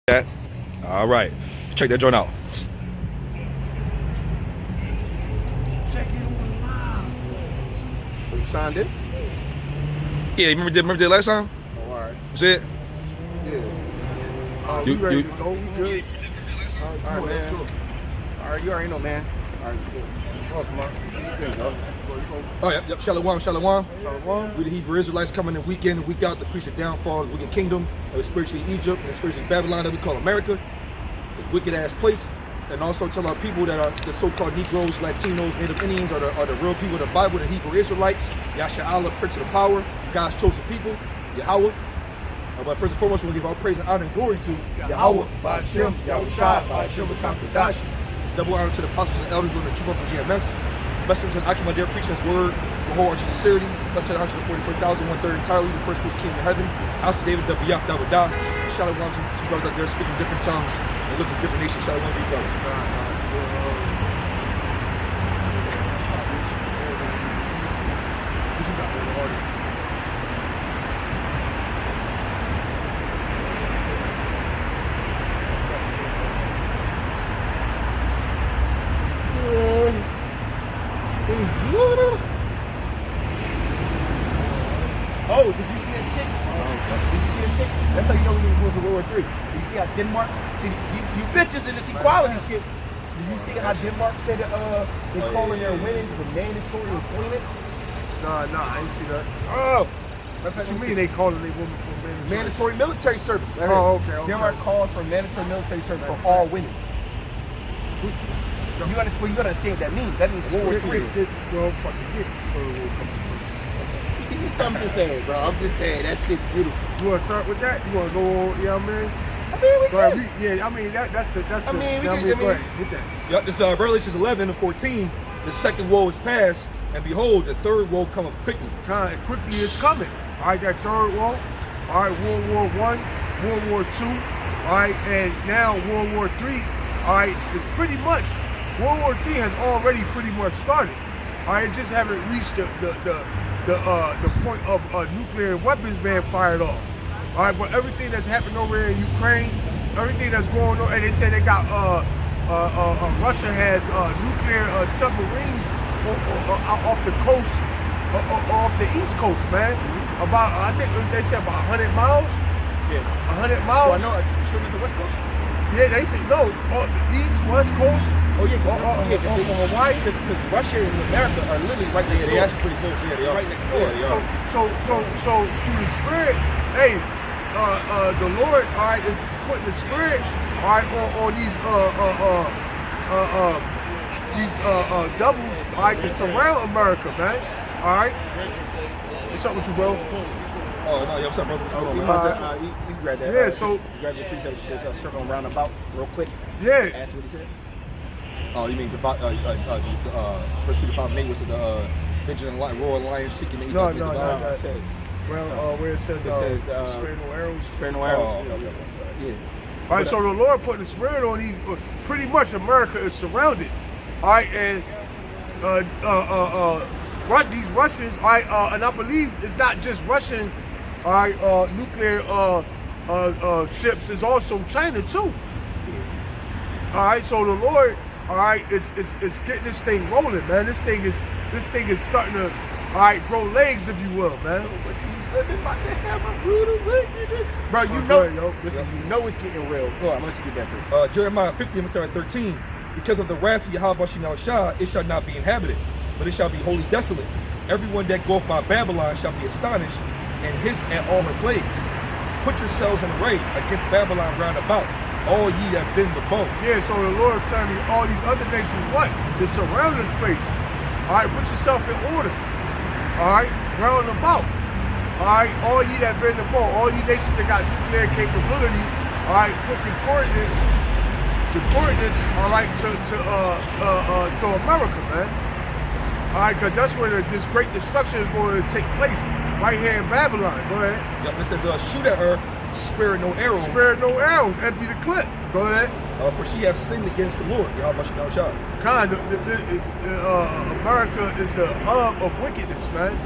that. All right, check that joint out. Check it on live. So you signed it? Yeah, remember that last time? Oh, all right. That's it? Yeah. We ready to go. We good. All right, man. All right, you already know, man. All right, cool. Oh, come on. There you go. Oh, yep. Shalom. Shalom. We the Hebrew Israelites coming in week and week out to preach the downfall of the wicked kingdom of spiritually Egypt and spiritually Babylon that we call America. This wicked ass place. And also tell our people that are the so-called Negroes, Latinos, Native Indians are the real people of the Bible, the Hebrew Israelites, Yasha Allah, Prince of the Power, God's chosen people, Yahweh. But first and foremost, we'll give all praise and honor and glory to Yahweh, Ba'ashem, Yahushua, Ba'ashem, B'Kamkadash. Double honor to the apostles and elders doing the truth from GMS. Blessings and Akim Adair preaching his word with whole arches of sincerity. Blessed are 144,000, 1/3 entirely, the first fruits king in heaven. House of David, Wiyaf, Dawadah. Shalom to two brothers out there speaking different tongues and living in different nations. Shalom to you brothers. Oh, did you see that shit? Did you see that shit? That's how you know we're going to World War III. Did you see how Denmark? See, you bitches in this equality shit. Did you see how Denmark said that they're calling their women for mandatory employment? Nah, I ain't see that. Oh. What you mean they calling their women for mandatory military service? Oh, okay. Denmark calls for mandatory military service for all women. You gotta understand what that means. That means World War III. Well, fucking get. I'm just saying, bro. I'm just saying that shit's beautiful. You wanna start with that? You wanna go on? Yeah, man. I mean, we can. Yeah, I mean that's the. We can. Go ahead, hit that. Yep, this is Revelations 11 and 14. The second woe is past, and behold, the third woe cometh quickly. Quickly is coming. All right, that third war. All right, World War I, World War II. All right, and now World War III. All right, it's pretty much World War III has already pretty much started. All right, just haven't reached the point of nuclear weapons being fired off. All right, but everything that's happened over there in Ukraine, everything that's going on, and they said they got Russia has nuclear submarines off the coast, off the East Coast, man. About I think they said about 100 miles. Yeah. 100 miles. So I know. Should we the West Coast? Yeah, they say no. The East, West Coast. Oh yeah, because Hawaii. Because Russia and America are literally right next door. They actually pretty close. Yeah, they are. Right next door. Yeah, they are. So through the Spirit, hey, the Lord, all right, is putting the Spirit, all right, on these doubles, all right, to surround America, man. All right. What's up with you, bro? Oh, no, what's up, brother? What's going on, You grab that. Yeah, so you grab your piece that says circle and roundabout real quick. yeah. Add to what he said. Oh, you mean the First Peter 5:8, which is the vigilant royal lion seeking to eat No. Said. Well, where it says spare no arrows. Spare no arrows. Oh, Yeah. All right, so the Lord putting the Spirit on these. Pretty much, America is surrounded. All right, and these Russians. All right, and I believe it's not just Russian. All right, nuclear ships is also China too. All right, so the Lord, all right, is getting this thing rolling, man. This thing is starting to, all right, grow legs, if you will, man. But these women about to have a brutal wickedness. Bro, you know, listen, you know it's getting real. Go on, I'm gonna let you get that first. Jeremiah 50, I'm gonna start at 13. Because of the wrath of Yahweh Shah, it shall not be inhabited, but it shall be wholly desolate. Everyone that goeth by Babylon shall be astonished, and hiss at all her plagues. Put yourselves in array against Babylon round about, all ye that bend the bow. Yeah, so the Lord telling me all these other nations what? The surrounding space. All right, put yourself in order. All right, round about. All right, all ye that bend the bow, all you nations that got nuclear capability. All right, put the coordinates. All right, to America, man. All right, because that's where this great destruction is going to take place. Right here in Babylon. Go ahead. Yep, it says, shoot at her, spare no arrows. Spare no arrows. Empty the clip. Go ahead. For she hath sinned against the Lord. Yahweh Shah. Kind of. America is the hub of wickedness, man.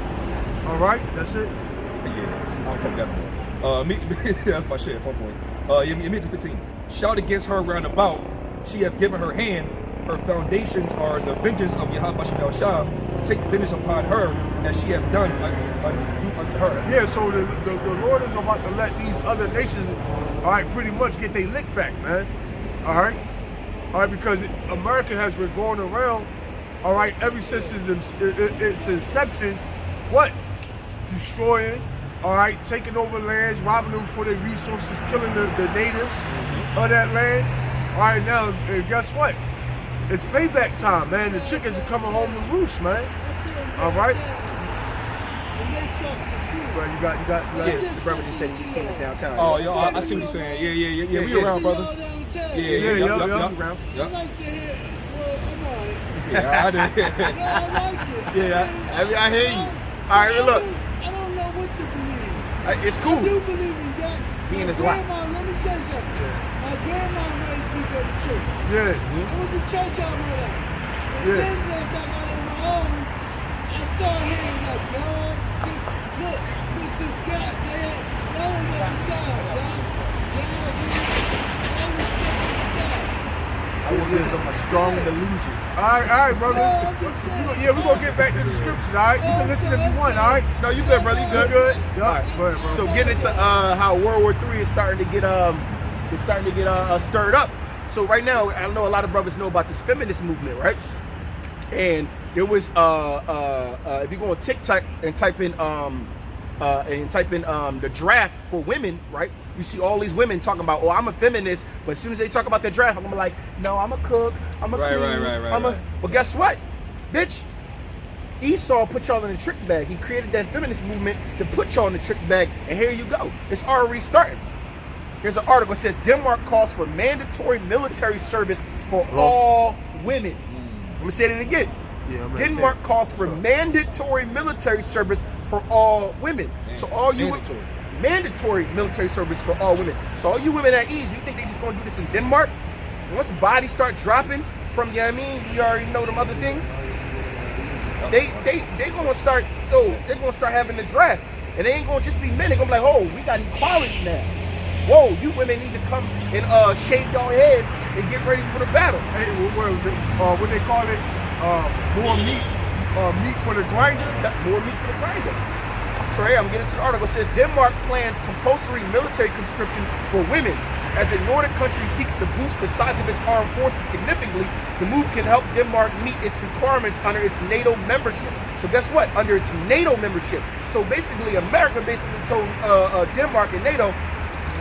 All right, that's it. Yeah, I don't fuck that no more. That's my shit at one point. Yeah, me at 15. shout against her round about. She have given her hand. Her foundations are the vengeance of Yahweh Bashem Shah. Take vengeance upon her as she have done unto her. Yeah, so the Lord is about to let these other nations, all right, pretty much get their lick back, man. All right, because America has been going around, all right, ever since its inception, what? Destroying, all right, taking over lands, robbing them for their resources, killing the natives of that land. All right, now, guess what? It's payback time, man. The chickens are coming home to roost, man. All right. Bro, you got. The brother just said you seen us downtown. Oh, yo, I see what you're saying. Yeah. We around, brother. Yeah. Yup. I like to hear. Well, I'm alright. Yeah, I do. No, I like it. Yeah, I hear you. All right, look. I don't know what to believe. It's I cool. do believe in God. He in My his life. grandma, let me say something. My grandma raised me to go to church. Yeah. I went to church all my life. And Yeah. then after I got on my own, I started hearing like, God, look, this guy, y'all ain't got the sound, y'all all this different stuff. I will give them a strong delusion. All right, brother. No, I'm just saying. Yeah, we're gonna get back to the scriptures. All right, you can listen if you want. All right. No, you good, brother. You good. Yeah. All right. Go ahead, bro. So getting into how World War III is starting to get stirred up. So right now, I know a lot of brothers know about this feminist movement, right? And there was if you go on TikTok and type in the draft for women, right? You see all these women talking about, oh, I'm a feminist, but as soon as they talk about their draft, I'm gonna be like, no, I'm a cook, I'm a Right, clean, right. Well, guess what, bitch? Esau put y'all in the trick bag. He created that feminist movement to put y'all in the trick bag, and here you go. It's already starting. Here's an article. It says Denmark calls for mandatory military service for all women. I'm gonna say it again. Yeah, I'm Denmark calls for mandatory military service for all women. So all you mandatory military service for all women. So all you women at ease, you think they just gonna do this in Denmark? And once bodies start dropping from, you know what I mean, you already know them other things. They gonna start they're gonna start having the draft. And they ain't gonna just be men, they're gonna be like, oh, we got equality now. Whoa, you women need to come and shave your heads and get ready for the battle. Hey, what was it? What they call it? More meat for the grinder. More meat for the grinder. So here, I'm getting to the article. It says Denmark plans compulsory military conscription for women. As a Nordic country seeks to boost the size of its armed forces significantly, the move can help Denmark meet its requirements under its NATO membership. So guess what? Under its NATO membership. So basically, America basically told Denmark and NATO,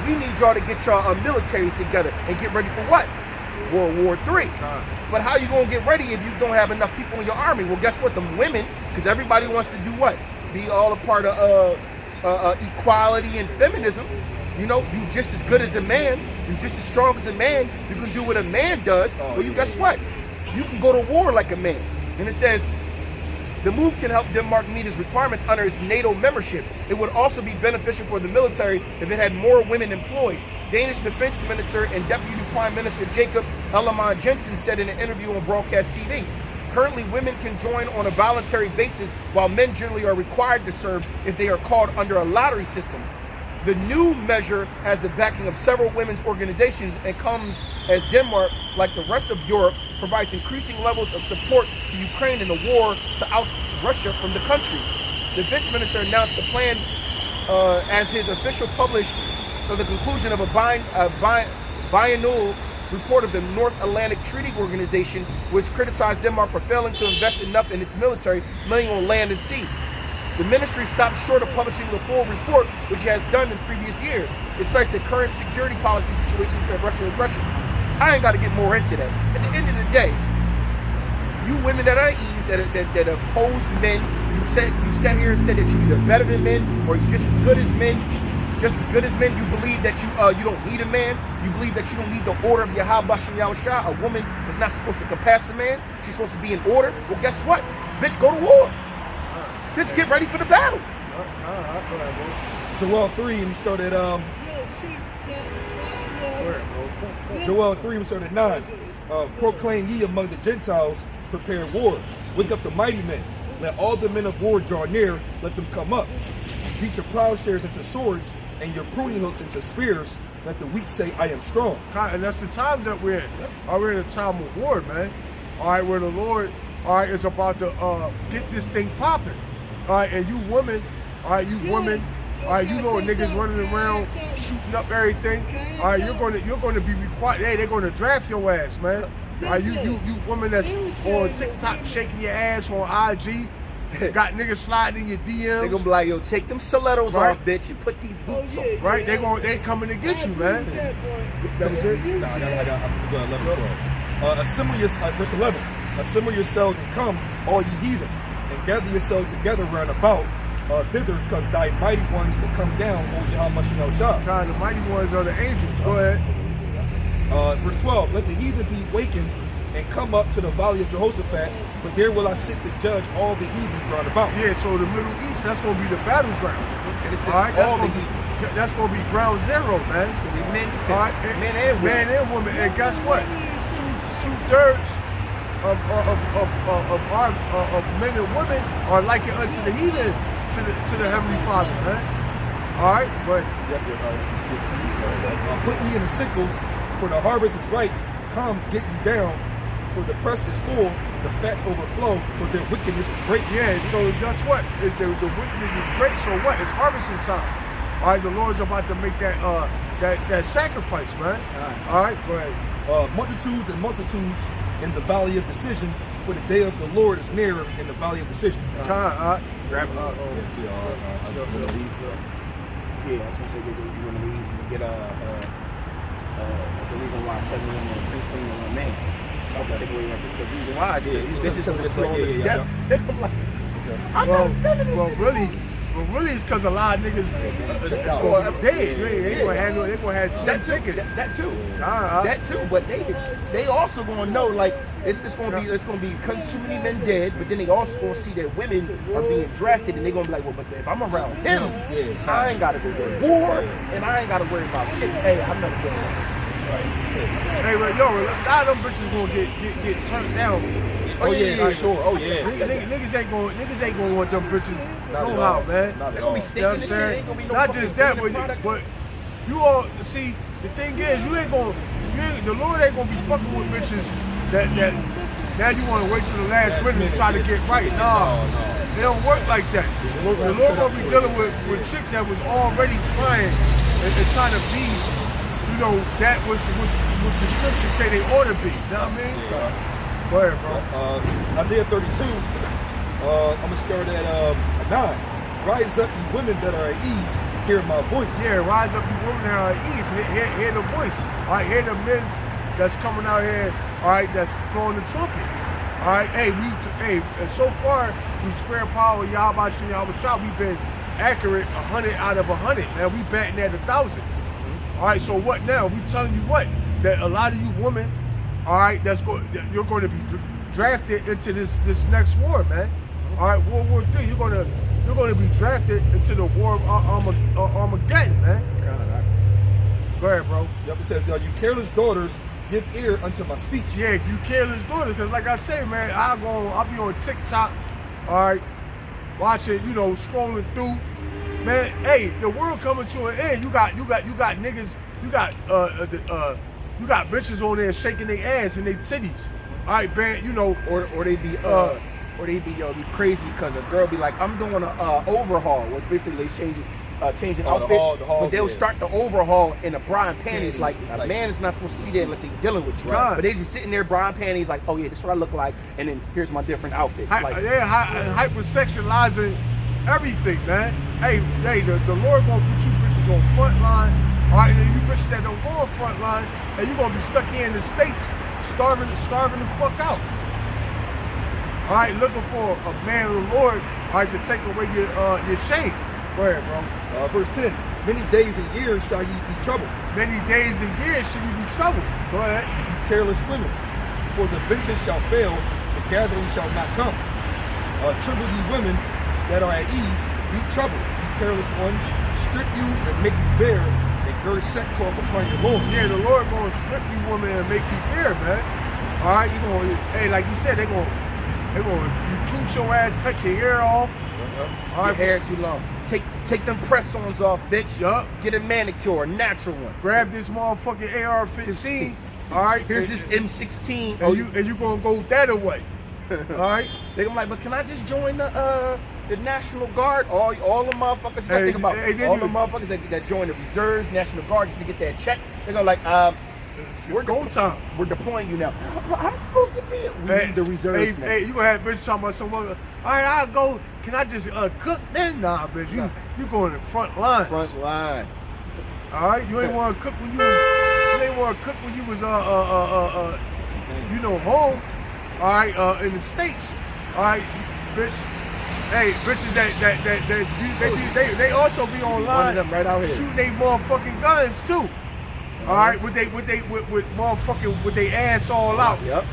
we need y'all to get y'all militaries together and get ready for what? World War III. But how you gonna get ready if you don't have enough people in your army? Well, guess what? The women, because everybody wants to do what? Be all a part of equality and feminism. You know, you just as good as a man. You just as strong as a man. You can do what a man does. Well, guess what? You can go to war like a man. And it says, the move can help Denmark meet its requirements under its NATO membership. It would also be beneficial for the military if it had more women employed. Danish Defense Minister and Deputy Prime Minister Jacob Ellemann Jensen said in an interview on broadcast TV. Currently, women can join on a voluntary basis, while men generally are required to serve if they are called under a lottery system. The new measure has the backing of several women's organizations and comes as Denmark, like the rest of Europe, provides increasing levels of support to Ukraine in the war to oust Russia from the country. The Defense Minister announced the plan as his official published for the conclusion of a biannual report of the North Atlantic Treaty Organization, which criticized Denmark for failing to invest enough in its military, mainly on land and sea. The ministry stopped short of publishing the full report, which it has done in previous years. It cites the current security policy situations for Russian aggression. I ain't got to get more into that. At the end of the day, you women that are at ease, that oppose men, you sat here and said that you're either better than men or you're just as good as men. Just as good as men, you believe that you don't need a man. You believe that you don't need the order of Yahweh Bashem Yahushua. A woman is not supposed to compass a man. She's supposed to be in order. Well, guess what? Bitch, go to war. Bitch, get ready for the battle. Joel 3, and we started Joel 3, we started 9. Proclaim ye among the Gentiles, prepare war. Wake up the mighty men. Let all the men of war draw near. Let them come up. Beat your plowshares into swords and your pruning hooks into spears. Let the weak say, I am strong. And that's the time that we're in. We're in a time of war, man. All right, where the Lord, all right, is about to get this thing popping. All right, and you women, all right, you women, all right, you know niggas running around shooting up everything. All right, you're gonna be required. Hey, they're gonna draft your ass, man. All right, you women that's on TikTok shaking your ass on IG. Got niggas sliding in your DMs. They gonna be like, yo, take them stilettos Right. off, bitch, and put these boots on. Right? They coming to get you, man. That was it? Nah, I'm going 11, 12. Assemble yourselves, verse 11. Assemble yourselves and come, all ye heathen, and gather yourselves together round about thither, because thy mighty ones to come down, O Yahweh Shah. God, the mighty ones are the angels. Go ahead. Verse 12. Let the heathen be wakened and come up to the valley of Jehoshaphat, but there will I sit to judge all the heathen round about. Yeah, so the Middle East, that's gonna be the battleground. And it says All right, all the heathen. that's gonna be ground zero, man. It's gonna be men, All right, men and women. Man and women. And guess what? Two-thirds of men and women are like it unto the heathen, to the Heavenly Father, man. All right, but Put ye in the sickle, for the harvest is ripe. Come, get you down, for the press is full, the fats overflow, for their wickedness is great. yeah. So guess what? The wickedness is great. So what? It's harvesting time. All right, the Lord's about to make that sacrifice, man. All right, go ahead. Multitudes and multitudes in the valley of decision, for the day of the Lord is nearer in the valley of decision. Time. Grab it. Yeah, Yeah, I was gonna say you want to leave and get the reason why 7 women are clean and 1 man. So I can take away the reason why is these bitches are slow to death. I'm like, I'm not feminist. Well, really, it's because a lot of niggas is gonna be dead. They gonna have that slim too. tickets. That too. That too. But they also gonna know like it's gonna be because too many men dead. But then they also gonna see that women are being drafted, and they gonna be like, well, but if I'm around him, I ain't gotta go to war, and I ain't gotta worry about shit. Hey, I'm not doing that. Hey, but yo, a lot of them bitches gonna get turned down. Sure. Oh yeah. Niggas ain't gonna want them bitches no how, man. Not They at gonna all. be You know stinking what I'm and shit. saying? Ain't gonna be no Not fucking just that, cleaning products. but you all see. The thing is, the Lord ain't gonna be fucking with bitches that now you want to wait till the last minute to try to get right. Nah, they don't work like that. The Lord gonna be dealing with chicks that was already trying and trying to be, you know, that which the scriptures say they ought to be. You know what I mean? Go ahead, bro. Isaiah 32. I'm gonna start at 9. Rise up, ye women that are at ease. Hear my voice. Yeah, rise up, you women that are at ease. Hear the voice. All right, hear the men that's coming out here. All right, that's blowing the trumpet. All right, hey, so far we Spirit Power, Yahweh Shah, we've been accurate 100 out of 100. Man, we batting at 1,000. All right, so what now? We telling you what? That a lot of you women, all right, you're going to be drafted into this next war, man. All right, World War III. You're going to be drafted into the war of Armageddon, man. Go ahead, bro. Yep, it says, you careless daughters, give ear unto my speech. Yeah, if you careless daughters, because like I say, man, I'll be on TikTok, all right, watching, scrolling through. Man, hey, the world coming to an end. You got niggas, you got bitches on there shaking their ass and their titties. All right, man, or they be be crazy because a girl be like, I'm doing a overhaul, where basically they changing outfits, but they'll start the overhaul in a bra and panties. Like a man is not supposed to see that unless he's dealing with you. Right. But they just sitting there, bra and panties, like, oh yeah, this is what I look like, and then here's my different outfits. Hypersexualizing everything, man. Hey, the Lord gonna put you bitches on front line. All right, and you bitches that don't go on front line, and you gonna be stuck here in the States, starving the fuck out. All right, looking for a man of the Lord, all right, to take away your shame. Go ahead, bro. Verse 10. Many days and years shall ye be troubled. Many days and years shall you be troubled. Go ahead. Ye careless women, for the vengeance shall fail, the gathering shall not come. Trouble ye women that are at ease, be troubled. Ye careless ones, strip you and make you bare, and gird sackcloth upon your loins. Yeah, the Lord gonna strip you women and make you bare, man. All right, like you said, they gonna recruit your ass, cut your hair off. All Your right, hair too long. Take them press-ons off, bitch. Yup. Get a manicure, a natural one. grab this motherfucking AR-15. All right, Here's and- this M16. and you gonna go that away. All right. They gonna be like, but can I just join the National Guard? All the motherfuckers. You gotta think about then all you- the motherfuckers that join the reserves, National Guard, just to get that check. They go like, It's go time. we're deploying you now. I'm supposed to be. We need the reserves now. Hey, you gonna have bitch talking about some other. All right, I'll go. Can I just cook then? Nah, bitch. You going in the front lines. Front line. All right. You ain't want to cook when you was. You ain't want to cook when you was home. All right. In the States. All right, bitch. Hey, bitches they also be One of online them right out here. shooting they motherfucking guns too. All right, with motherfucking with they ass all out. Yep.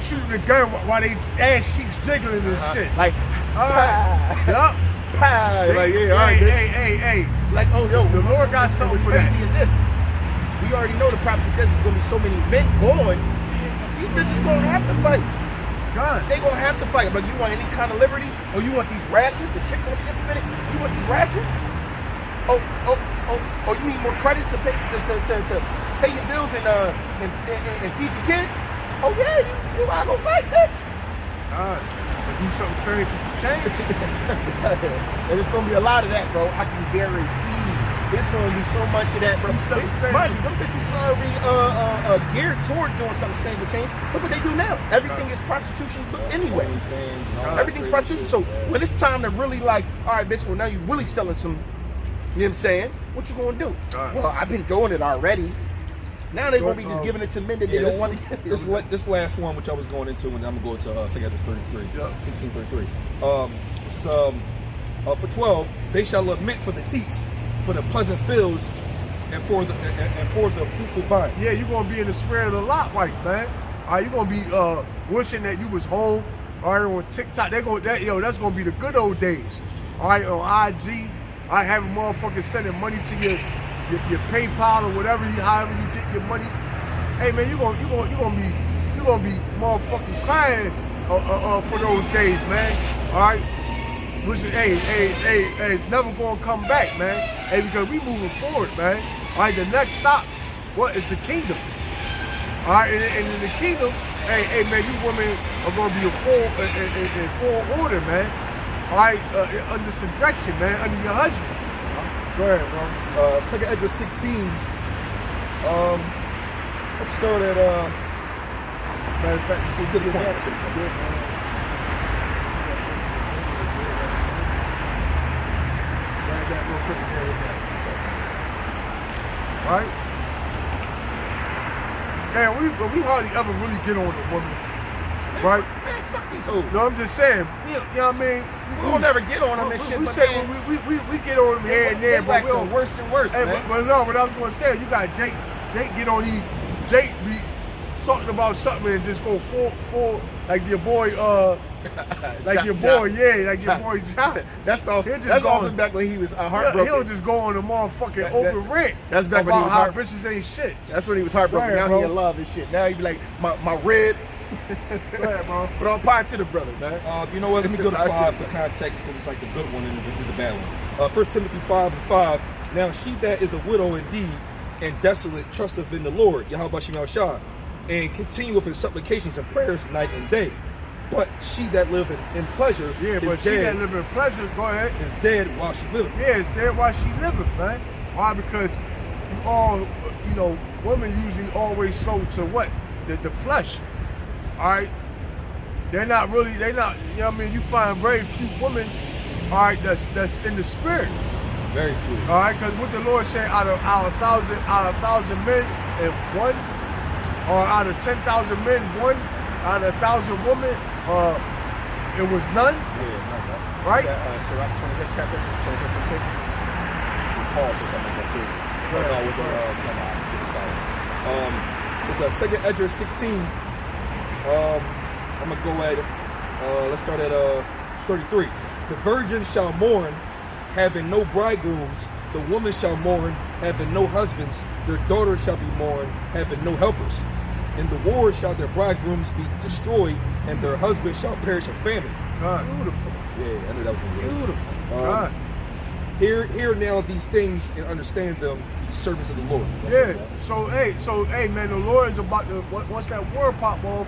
Shooting the gun while they ass cheeks jiggling and shit. Like, All right. Yup. like, yeah, all right, bitch. Hey. Like, oh, yo, The Lord got something what's for crazy that. is this. We already know the prophecy says there's gonna be so many men going. These bitches gonna have to fight. God. They gonna have to fight. But you want any kind of liberty? Or you want these rations? The chick gonna be implemented? You want these rations? Oh, you need more credits to pay to pay your bills and feed your kids? Oh yeah, you gotta go fight, bitch. God. Do something strange for change. And it's gonna be a lot of that, bro. I can guarantee you. It's gonna be so much of that, bro. Something strange. Mind you, them bitches is already geared toward doing something strange with change. Look what they do now. Everything is prostitution anyway. Everything's prostitution. So when it's time to really like, all right, bitch, well now you really selling some, you know what I'm saying? What you gonna do? Well, I've been doing it already. Now they're gonna be just giving it to men that they don't want to give. This last one, which I was going into, and I'm gonna go to 2 33, Yeah. 16:33. This is for 12. They shall lament for the teats, for the pleasant fields, and for the fruitful vine. Yeah, you're gonna be in the spirit of the lot, right, man. All right, you're gonna be wishing that you was home. All right, on TikTok, that's gonna be the good old days. All right, on IG, I have a motherfucker sending money to your PayPal or whatever, however you get your money. Hey man, you gonna be motherfucking crying for those days, man. All right, which is, hey, it's never gonna come back, man. Hey, because we moving forward, man. All right, the next stop, what is the kingdom? All right, and in the kingdom, hey man, you women are gonna be in full order, man. All right, under subjection, man, under your husband. Go ahead, bro. 2 Ezra 16. Let's start at Matter of fact, to the point. Right? Man, we hardly ever really get on a woman. Right? Man, fuck these hoes. No, I'm just saying. You know what I mean? We'll never get on them and shit. We but say man, we get on them here and there, they but we waxing don't. worse and worse, Hey, man. but no, what I was gonna say, you got Jake get on these. Jake be talking about something and just go full like your boy, like your boy, yeah, like your boy John. That's also He'll just that's go also on- back when he was heartbroken. He'll just go on the motherfucking That- open rant. that's back when he about was how heart- bitches ain't shit. That's when he was heartbroken. Go ahead, Now he bro. in love and shit. Now he be like, my rib. Go ahead, bro. But on par to the brother, man. You know what? Let me go to I'll 5 take for context because it's like the good one and this is the bad one. 1 Timothy 5:5. Now she that is a widow indeed and desolate trusteth in the Lord, Yahweh Shemel Shah, and continueth in supplications and prayers night and day. But she that liveth in pleasure Yeah, is but she that dead. live in pleasure, go ahead. Is dead while she liveth. Yeah, it's there while she living, man. Why? Because you all, you know, women usually always sold to what? The flesh. All right? They're not, you know what I mean? You find very few women, all right, that's in the spirit. Very few. All right, because what the Lord said, out of 1,000 men and one, or out of 10,000 men, one, out of 1,000 women, it was none, Yeah, not that. right? Sirach 25th chapter, 25th, 26th. Paul said something like that too. But no, it was it's a 2 Ezra 16. I'm gonna go at let's start at 33. The virgin shall mourn, having no bridegrooms. The woman shall mourn, having no husbands. Their daughters shall be mourned, having no helpers. In the war shall their bridegrooms be destroyed, and their husbands shall perish of famine. God. Beautiful. Yeah, I knew that was gonna be it. Beautiful. God. Hear now these things and understand them, ye servants of the Lord. That's it, Yeah. man. So hey, man, the Lord is about to once that war pop off.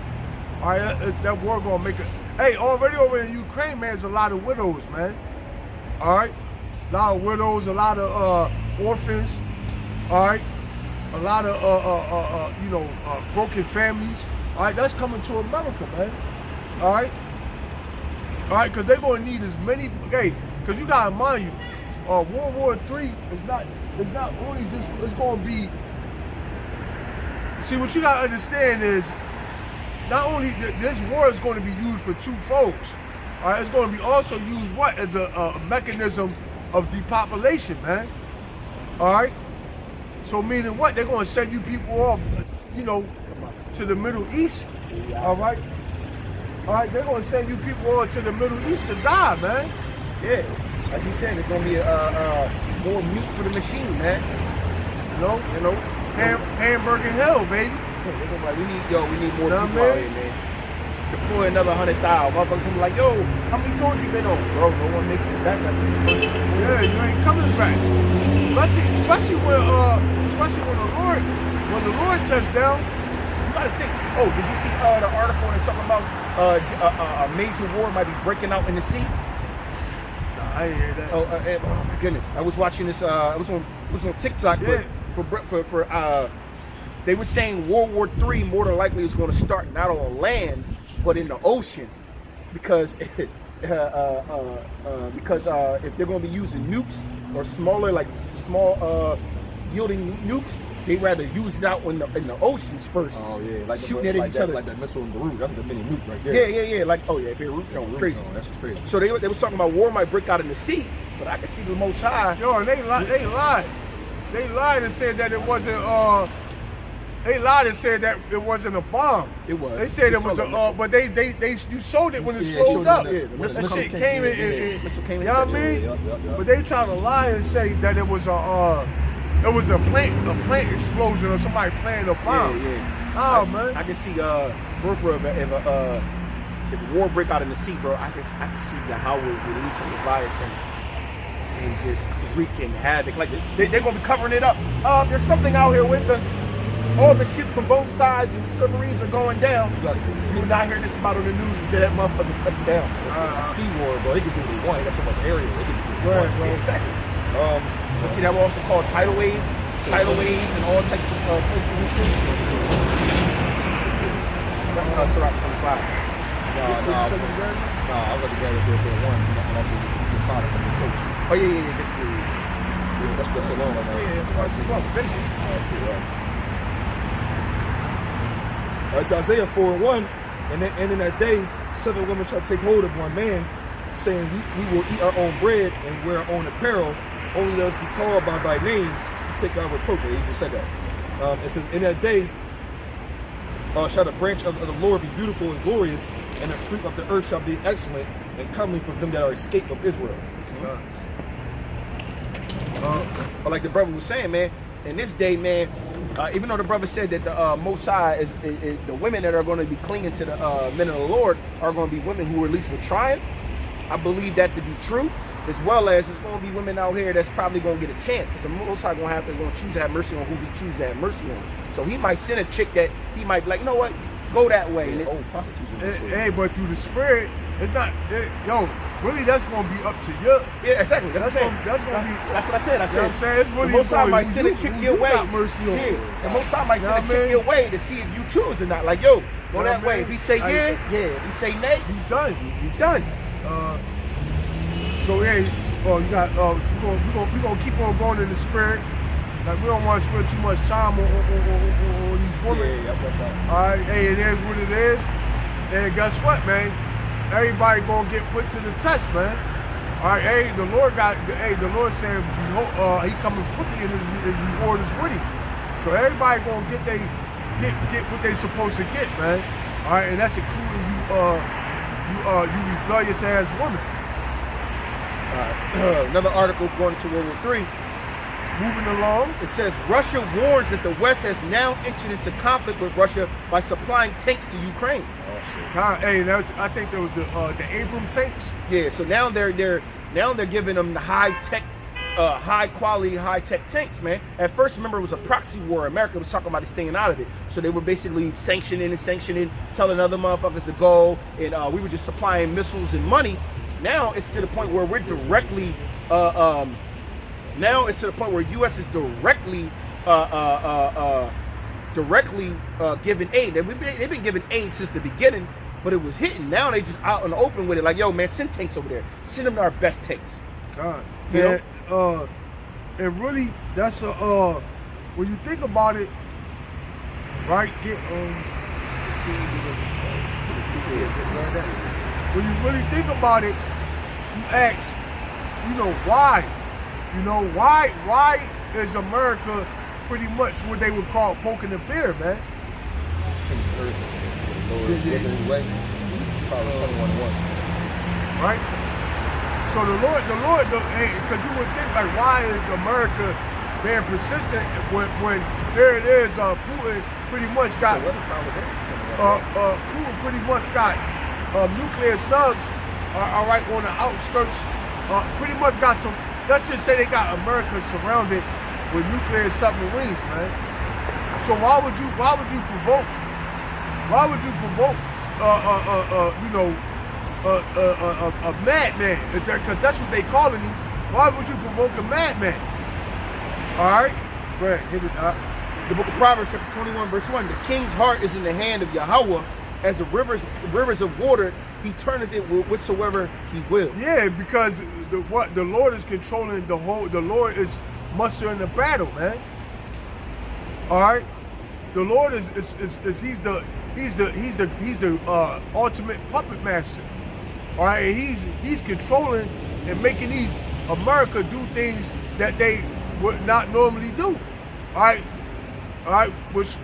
All right, that war gonna make it. Hey, already over in Ukraine, man, there's a lot of widows, man. All right, a lot of widows, a lot of orphans. All right, a lot of broken families. All right, that's coming to America, man. All right, because they're gonna need as many. Okay, because you gotta mind you, World War III is not. It's not only just. It's gonna be. See, what you gotta understand is, not only this war is going to be used for two folks. All right, it's going to be also used as a mechanism of depopulation, man. All right. So meaning what? They're going to send you people off, to the Middle East. All right. All right. They're going to send you people off to the Middle East to die, man. Yeah, like you said, it's gonna be more meat for the machine, man. You know, hamburger hell, baby. They're gonna be like, we need more Know people what I out mean? here, man. Deploy another 100,000. Motherfuckers gonna be like, yo, how many tours you been on? Bro, no one makes it back. Yeah, you ain't coming back. Especially when the Lord touched down. You gotta think. Oh, did you see the article and talking about a major war might be breaking out in the sea? Nah, I ain't hear that. Oh my goodness! I was watching this. I was on TikTok, Yeah. but they were saying World War III more than likely is going to start not on land but in the ocean, because if they're going to be using nukes or smaller, like small yielding nukes, they'd rather use it out in the oceans first. Oh yeah, like shooting at each other, like that missile in Beirut. That's the mini nuke right there. Yeah. Like Beirut, crazy. That's just crazy. So they was talking about war might break out in the sea, but I can see the Most High. Yo, they lied. They lied and said that it wasn't. They lied and said that it wasn't a bomb. It was. They said You it was saw a. that But you showed it when it Yeah, showed up. yeah, the The missile shit came came in, in. missile came in. You know what I mean? Yep. But they trying to lie and say that it was a plant explosion or somebody planting a bomb. Yeah. Oh man. I can see if war break out in the sea, bro. I can see how we release a Leviathan and just wreaking havoc. Like they're gonna be covering it up. There's something out here with us. All the ships from both sides and submarines are going down. You will not hear this about on the news until that motherfucker touch down. A sea war, bro. They can do what they want. They got so much area. They can do what they want. Yeah, exactly. Let's see, that were also called tidal waves and all types of places we shoot. That's Sirach 25. Nah, I'm going to grab this here for one. And also the product from the coach. Oh yeah. That's so long. Finish it. That's good, right? All right, so Isaiah 4:1, and in that day, 7 women shall take hold of one man, saying, we will eat our own bread and wear our own apparel, only let us be called by thy name to take our reproach. He just said that. It says, in that day shall the branch of the Lord be beautiful and glorious, and the fruit of the earth shall be excellent and comely from them that are escaped of Israel. But like the brother was saying, man, in this day, man, even though the brother said that the Most High is the women that are going to be clinging to the men of the Lord are going to be women who at least were trying, I believe that to be true, as well as there's going to be women out here that's probably going to get a chance, because the Most High going to choose to have mercy on who he chooses to have mercy on. So he might send a chick that he might be like, you know what, go that way. Yeah, old prostitutes. Hey, but through the spirit, it's not. Really, that's gonna be up to you. Yeah, exactly. That's what I said. I said, You know what I'm saying? It's really the Most High might who send a you- chick who your you way. got mercy on. Yeah, the Most High might You know send a what I chick mean? your way to see if you choose or not. Like, yo, go You know that what I way. mean? If he say yeah. If he say nay, You done. you done. So yeah, you got. So we gonna keep on going in the spirit. Like we don't want to spend too much time on these women. Yeah. All right, hey, it is what it is. And guess what, man? Everybody gonna get put to the test, man. All right, hey, the Lord saying, behold, he coming quickly and his reward is with him. So everybody gonna get what they supposed to get, man. All right, and that's including you rebellious ass woman. Another article going to World War III. moving along. It says Russia warns that the West has now entered into conflict with Russia by supplying tanks to Ukraine. Oh shit. Hey, I think there was the Abram tanks. Yeah, so now they're giving them the high tech, high quality, high tech tanks, man. At first, remember, it was a proxy war. America was talking about staying out of it, so they were basically sanctioning, telling other motherfuckers to go, and we were just supplying missiles and money. Now it's to the point where we're directly. Now it's to the point where U.S. is directly giving aid. They've been giving aid since the beginning, but it was hitting. Now they just out in the open with it, like, yo, man, send tanks over there. Send them our best tanks. God, You know? and really, that's when you think about it, right? When you really think about it, you ask, why? Why is America pretty much what they would call poking the bear, man? Right? So the Lord, because you would think, like, why is America being persistent when there it is, Putin pretty much got, Putin pretty much got nuclear subs, all right, on the outskirts, pretty much got some, let's just say they got America surrounded with nuclear submarines, man. So why would you provoke a madman? Because that's what they calling him. Why would you provoke a madman? All right, go ahead, hit it up. The book of Proverbs, chapter 21, verse 1. The king's heart is in the hand of Yahweh, as the rivers of water, he turneth it whatsoever he will. Yeah, because the Lord is controlling the whole. The Lord is mustering the battle, man. All right, the Lord is he's the ultimate puppet master. All right, and he's controlling and making these America do things that they would not normally do. All right, which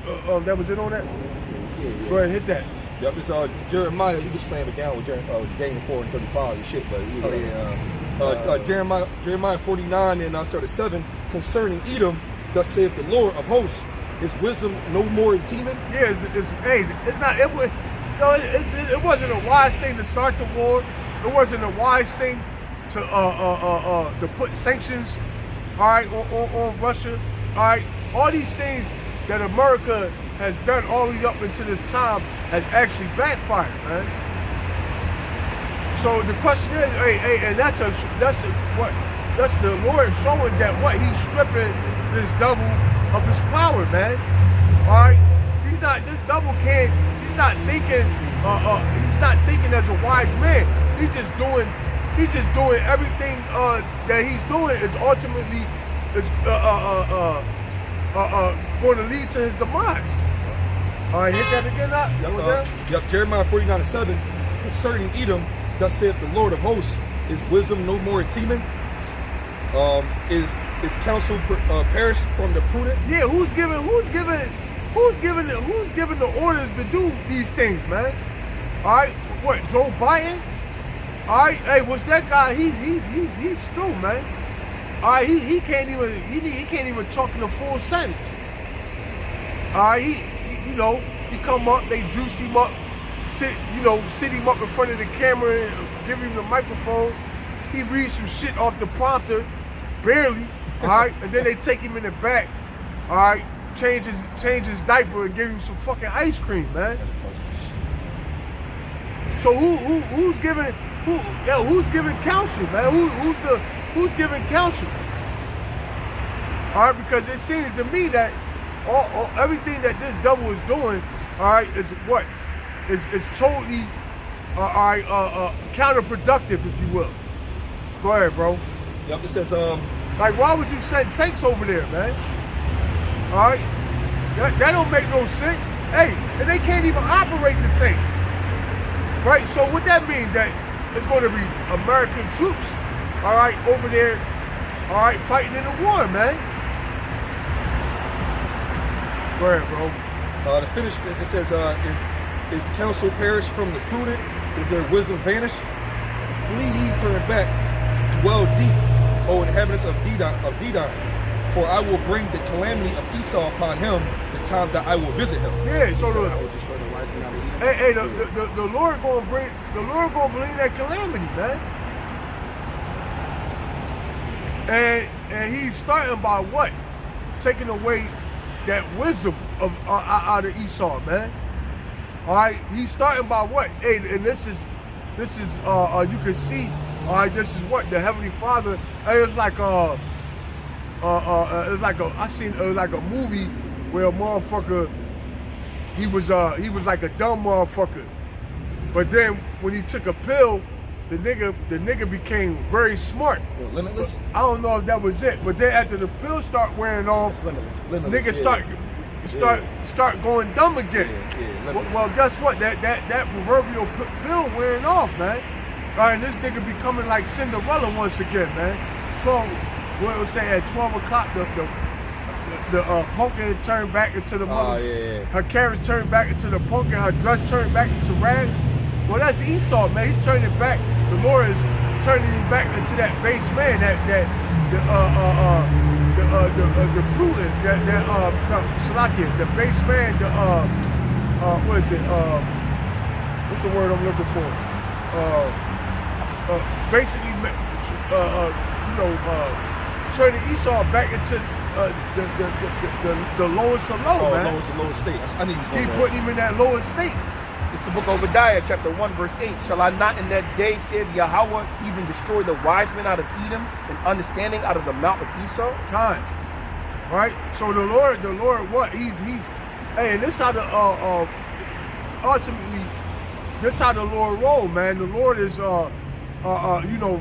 that was it on that. Yeah. Go ahead, hit that. Yep, it's Jeremiah. You can slam it down with Daniel 4:35 and shit, but Jeremiah 49 and started 7 concerning Edom. Thus saith the Lord of hosts, his wisdom no more in Teman. Yeah, it's not. It wasn't a wise thing to start the war. It wasn't a wise thing to put sanctions, all right, on Russia. All right, all these things that America has done all the way up until this time has actually backfired, man. So the question is, and that's the Lord showing that what he's stripping this devil of his power, man. All right, he's not thinking as a wise man. He's just doing everything that he's doing is ultimately going to lead to his demise. All right, hit that again up. Yep, Jeremiah 49:7 concerning Edom. Thus saith the Lord of hosts, his wisdom no more in Teman. Is counsel perished from the prudent? Yeah, who's giving the orders to do these things, man? All right, what, Joe Biden? All right, hey, what's that guy? He's stupid, man. All right, he can't even talk in a full sentence. All right, he come up, they juice him up, sit him up in front of the camera and give him the microphone. He reads some shit off the prompter, barely. All right, and then they take him in the back. All right, change his diaper and give him some fucking ice cream, man. So who's giving counsel, man? Who's giving counsel? All right, because it seems to me that everything that this devil is doing, all right, is totally counterproductive, if you will. Go ahead, bro. Yep, it says Like, why would you send tanks over there, man? All right, that don't make no sense. Hey, and they can't even operate the tanks, right? So what that mean? That it's going to be American troops, all right, over there, all right, fighting in the war, man. Go ahead, bro. To finish, it says, is counsel perished from the prudent? Is their wisdom vanished? Flee ye, turn back, dwell deep, O inhabitants of Dedan. For I will bring the calamity of Esau upon him the time that I will visit him. Yeah, so I the will destroy the wise men out of Edom. hey, the Lord gonna bring that calamity, man. And he's starting by what? Taking away that wisdom of out of Esau, man. All right, he's starting by what? Hey, and this is you can see. All right, this is what the Heavenly Father. It's like I seen like a movie where a motherfucker he was like a dumb motherfucker, but then when he took a pill, the nigga became very smart. Limitless. I don't know if that was it, but then after the pill start wearing off, Limitless, niggas start going dumb again. Well, guess what? That proverbial pill wearing off, man. All right, and this nigga becoming like Cinderella once again, man. 12, what it was saying at 12 o'clock, the pumpkin turned back into the mother. Her carriage turned back into the pumpkin. Her dress turned back into rags. Well, that's Esau, man. He's turning back. The Lord is turning him back into that base man, the prudent, Salakia, the base man, what is it? What's the word I'm looking for? Basically, turning Esau back into the lowest of low, man. Lowest state. I need He putting him in that lowest state. It's the book of Obadiah, chapter 1, verse 8. Shall I not in that day, said Yahweh, even destroy the wise men out of Edom and understanding out of the mount of Esau? Times. Right? So the Lord, what? He's hey, and this how the ultimately, this how the Lord roll, man. The Lord is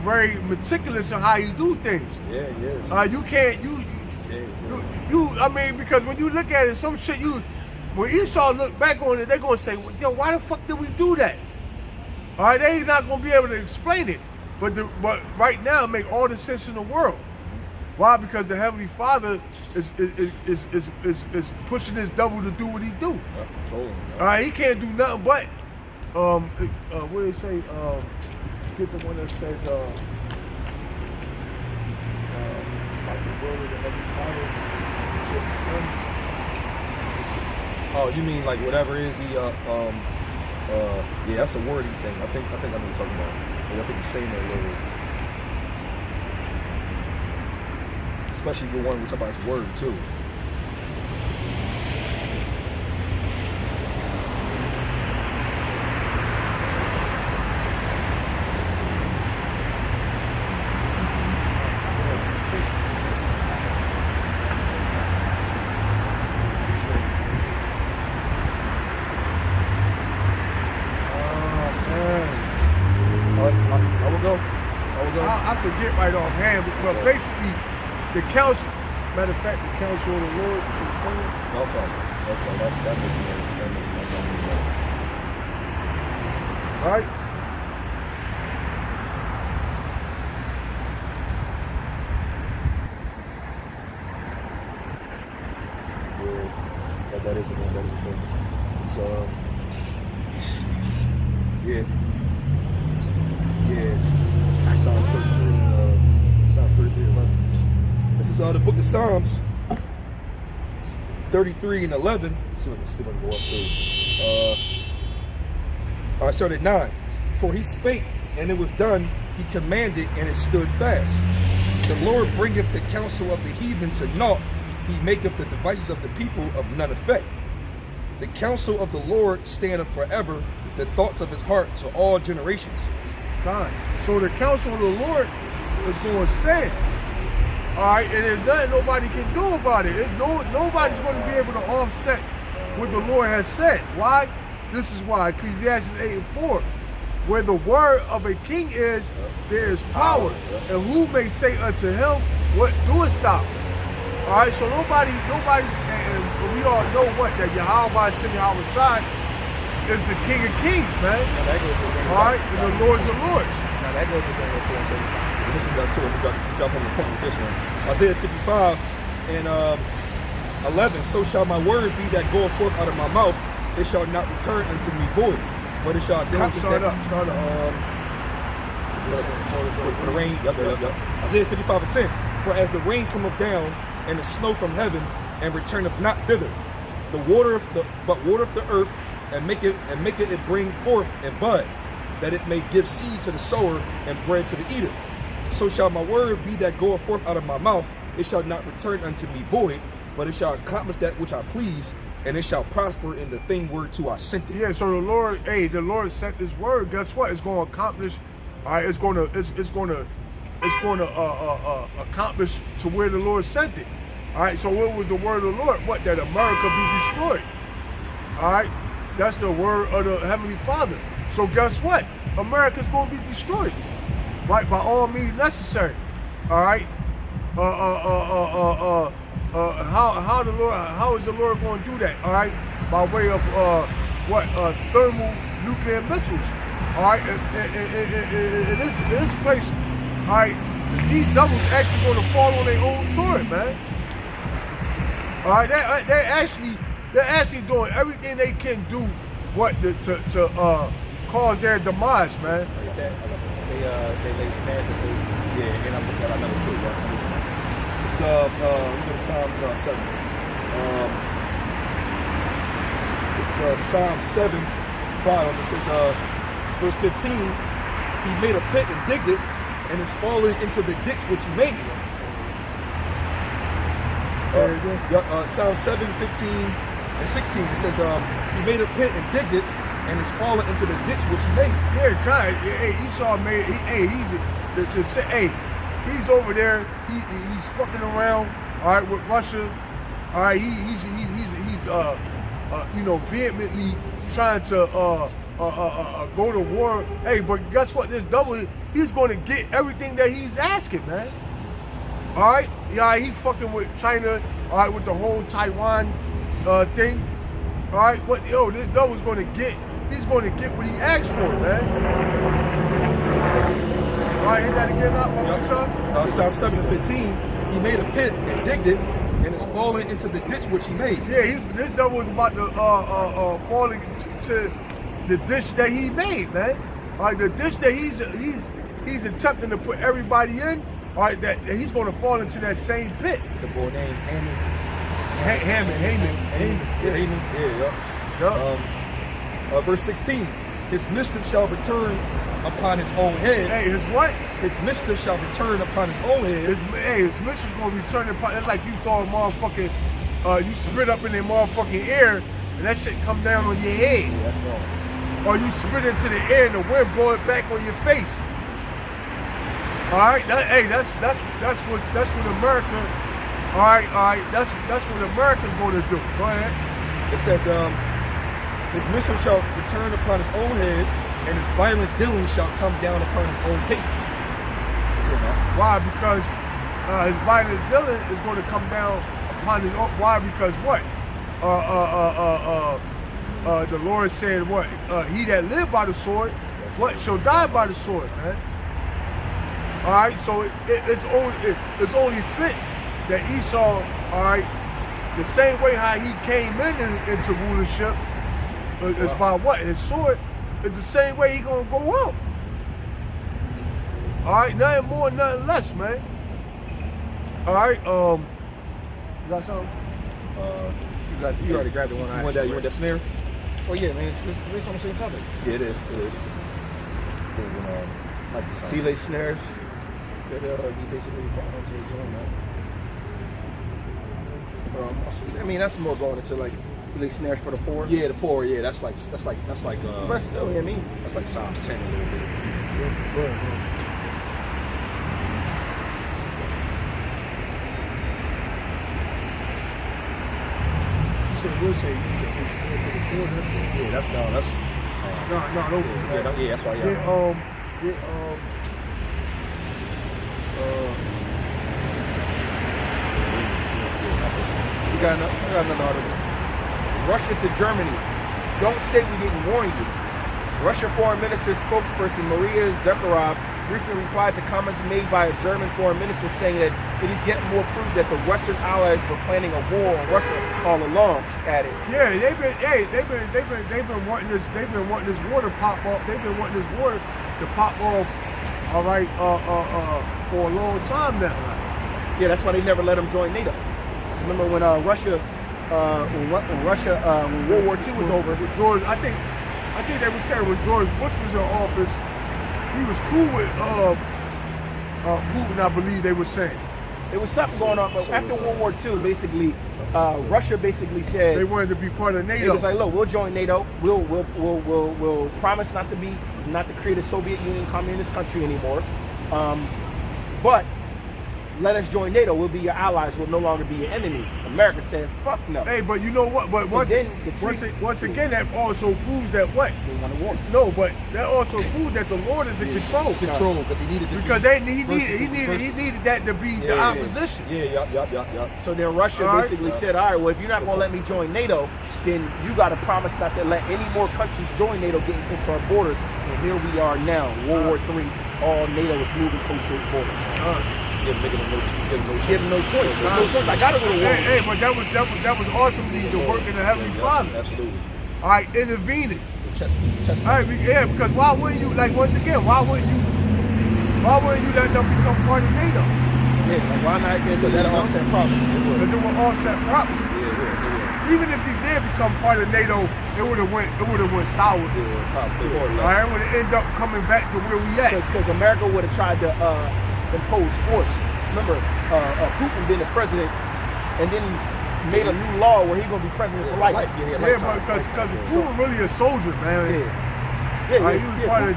very meticulous in how he do things. Yeah, yes. You can't I mean, because when you look at it, some shit when Esau look back on it, they're gonna say, well, yo, why the fuck did we do that? All right, they ain't not gonna be able to explain it. But right now, it make all the sense in the world. Why? Because the Heavenly Father is pushing this devil to do what he do. Controlling. All right, he can't do nothing but what do they say? Get the one that says like the word of the Heavenly Father should be done. Oh, you mean like whatever it is yeah, that's a wordy thing. I think I know what you're talking about. I think you're saying that a little. Especially the one we talk about his word too. I forget right offhand, but basically, the council. Matter of fact, the council of the Lord should stand. Okay, that makes sense. All right. Yeah, that is a thing. It's Psalms 33:11. This is the book of Psalms 33 and 11. Let's see if I can go up to. I started 9. For he spake, and it was done. He commanded, and it stood fast. The Lord bringeth the counsel of the heathen to naught. He maketh the devices of the people of none effect. The counsel of the Lord standeth forever, the thoughts of his heart to all generations. Fine. So the counsel of the Lord is going to stand. All right, and there's nothing nobody can do about it. Nobody's going to be able to offset what the Lord has said. Why? This is why Ecclesiastes 8:4, where the word of a king is, there is power, and who may say unto him, what doest thou? All right, so nobody, and we all know what that Yahweh Shem Yahweh Shai is the King of Kings, man. All right, and the Lords of Lords. Now that goes with the This is us too. We drop on the point with this one. Isaiah 55 and 11. So shall my word be that goeth forth out of my mouth. It shall not return unto me void, but it shall accomplish Start up. for the rain. Yep. Isaiah 55 and 10. For as the rain cometh down and the snow from heaven, and returneth not thither. Watereth the earth, and maketh it bring forth and bud, that it may give seed to the sower and bread to the eater. So shall my word be that goeth forth out of my mouth. It shall not return unto me void, but it shall accomplish that which I please, and it shall prosper in the thing whereto I sent it. Yeah, so the Lord sent this word. Guess what? It's going to accomplish. All right, it's going to accomplish to where the Lord sent it. All right, so what was the word of the Lord? What? That America be destroyed. All right, that's the word of the Heavenly Father. So guess what? America's going to be destroyed, right? By all means necessary. All right. How is the Lord going to do that? All right, by way of thermal nuclear missiles. All right, in this place. All right, these devils actually going to fall on their own sword, man. All right, they're actually doing everything they can do, to cause their demise, man. I got some. They lay snares at those. Yeah, and I'm looking at another too. It's we go to Psalms 7. It's Psalm 7, bottom. It says verse 15. He made a pit and digged it, and is fallen into the ditch which he made. Psalm 7, 15, and 16. It says he made a pit and digged it, and is fallen into the ditch which he made. Yeah, God. Hey, Esau made. He's over there. He's fucking around. All right, with Russia. All right, he's vehemently trying to go to war. Hey, but guess what? This devil, he's going to get everything that he's asking, man. All right, yeah, he fucking with China. All right, with the whole Taiwan thing. All right, but this devil's going to get. He's going to get what he asked for, man. All right, hit that again up, Yep. Psalm 7 and 15. He made a pit and digged it, and is fallen into the ditch which he made. Yeah, this devil is about to fall into the ditch that he made, man. All right, the ditch that he's attempting to put everybody in. All right, that he's going to fall into that same pit. The boy named Haman. Haman. Yeah. Verse 16. His mischief shall return upon his own head. Hey, his what? His mischief shall return upon his own head. His mischief's going to return upon. It's like you throw a motherfucking, you spit up in their motherfucking air, and that shit come down on your head. Yeah, that's wrong. Or you spit into the air and the wind blow it back on your face. All right, that's what America. All right, that's what America's going to do. Go ahead. It says, his mischief shall return upon his own head, and his violent dealing shall come down upon his own pate. Why? Because his violent dealing is going to come down upon his own. Why? Because what? The Lord said, what? He that live by the sword, what shall die by the sword, man. All right, so it's only fit that Esau, all right, the same way how he came into rulership is by what? His sword. It's the same way he gonna go out. All right, nothing more, nothing less, man. All right, you got something? You already grabbed the one. You want that snare? Oh yeah, man. It's on the same topic. Yeah, it is. Like the song. Delay snares. That he basically found onto his own, man. I mean, that's more going into like delay snares for the poor. Yeah, the poor. Yeah, that's like. But still, I mean, that's like Psalms 10 a little bit. We'll say, Yeah, that's no, yeah, that's right. We got another article. Russia to Germany. Don't say we didn't warn you. Russian Foreign Minister spokesperson Maria Zakharova recently replied to comments made by a German foreign minister saying that it is yet more proof that the Western allies were planning a war on Russia all along. She added. Yeah, they've been wanting this. They've been wanting this war to pop off. They've been wanting this war to pop off. All right, for a long time now. Yeah, that's why they never let them join NATO. Remember when Russia, when World War II was over? George, I think they were saying when George Bush was in office, he was cool with Putin. I believe they were saying. There was something going on, but after World War II, basically, Russia basically said They wanted to be part of it NATO. was like, look, we'll join NATO. We'll promise not to create a Soviet Union communist country anymore. But let us join NATO. We'll be your allies. We'll no longer be your enemy. America said, fuck no. Hey, but you know what? But So once again, that also proves that what? They want to war. No, but that also proves that the Lord is in control. Control, because he needed to Because he versus- needed that to be the opposition. Yeah. So then Russia All right. basically said, all right, well, if you're not going to let me join NATO, then you got to promise not to let any more countries join NATO get into our borders. And here we are now, World War III, all NATO is moving closer to borders. Give them no choice. Give them no choice. There's no choice. I got to go to war. Hey, but that was awesome. The work of the Heavenly Father. Absolutely. All right, intervening. It's a chess piece. All right, because why wouldn't you? Like once again, why wouldn't you let them become part of NATO? Yeah, like why not get That offset props. Because it would offset props. Yeah. Even if he did become part of NATO, it would have went sour. Yeah, probably. More or All less. right, would have ended up coming back to where we at. Because America would have tried to impose force. Remember, Putin being the president, and then made a new law where he's gonna be president for life. Yeah, but because Putin really a soldier, man. Yeah, All right, he was part of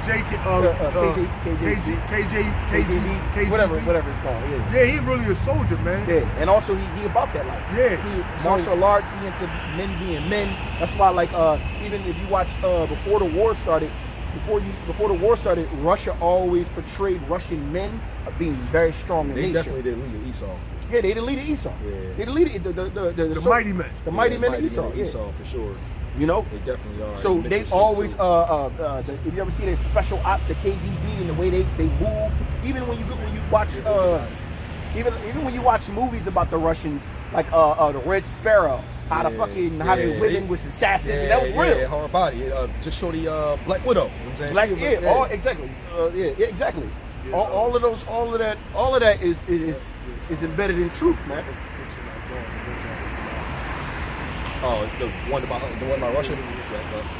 KGB, whatever it's called. Yeah. Yeah, he really a soldier, man. Yeah, and also he about that life. Yeah. He So- martial arts. He into men being men. That's why, like, even if you watch before the war started, Russia always portrayed Russian men being very strong in They nature. definitely didn't lead Esau. Yeah, they the leader Esau. Yeah. They the leader, the mighty men. The mighty men of Mighty Esau. Men Yeah. Esau for sure. You know. They definitely are. So Make they mistakes, always too. if you ever see their special ops, the KGB, and the way they move. Even when you watch even when you watch movies about the Russians, like the Red Sparrow, how their women was assassins, and that was real. Yeah, hard body. Just show the Black Widow. You know what I'm saying? Like She was yeah, exactly. Exactly. All of that is embedded in truth, man. Oh, the one about Russia.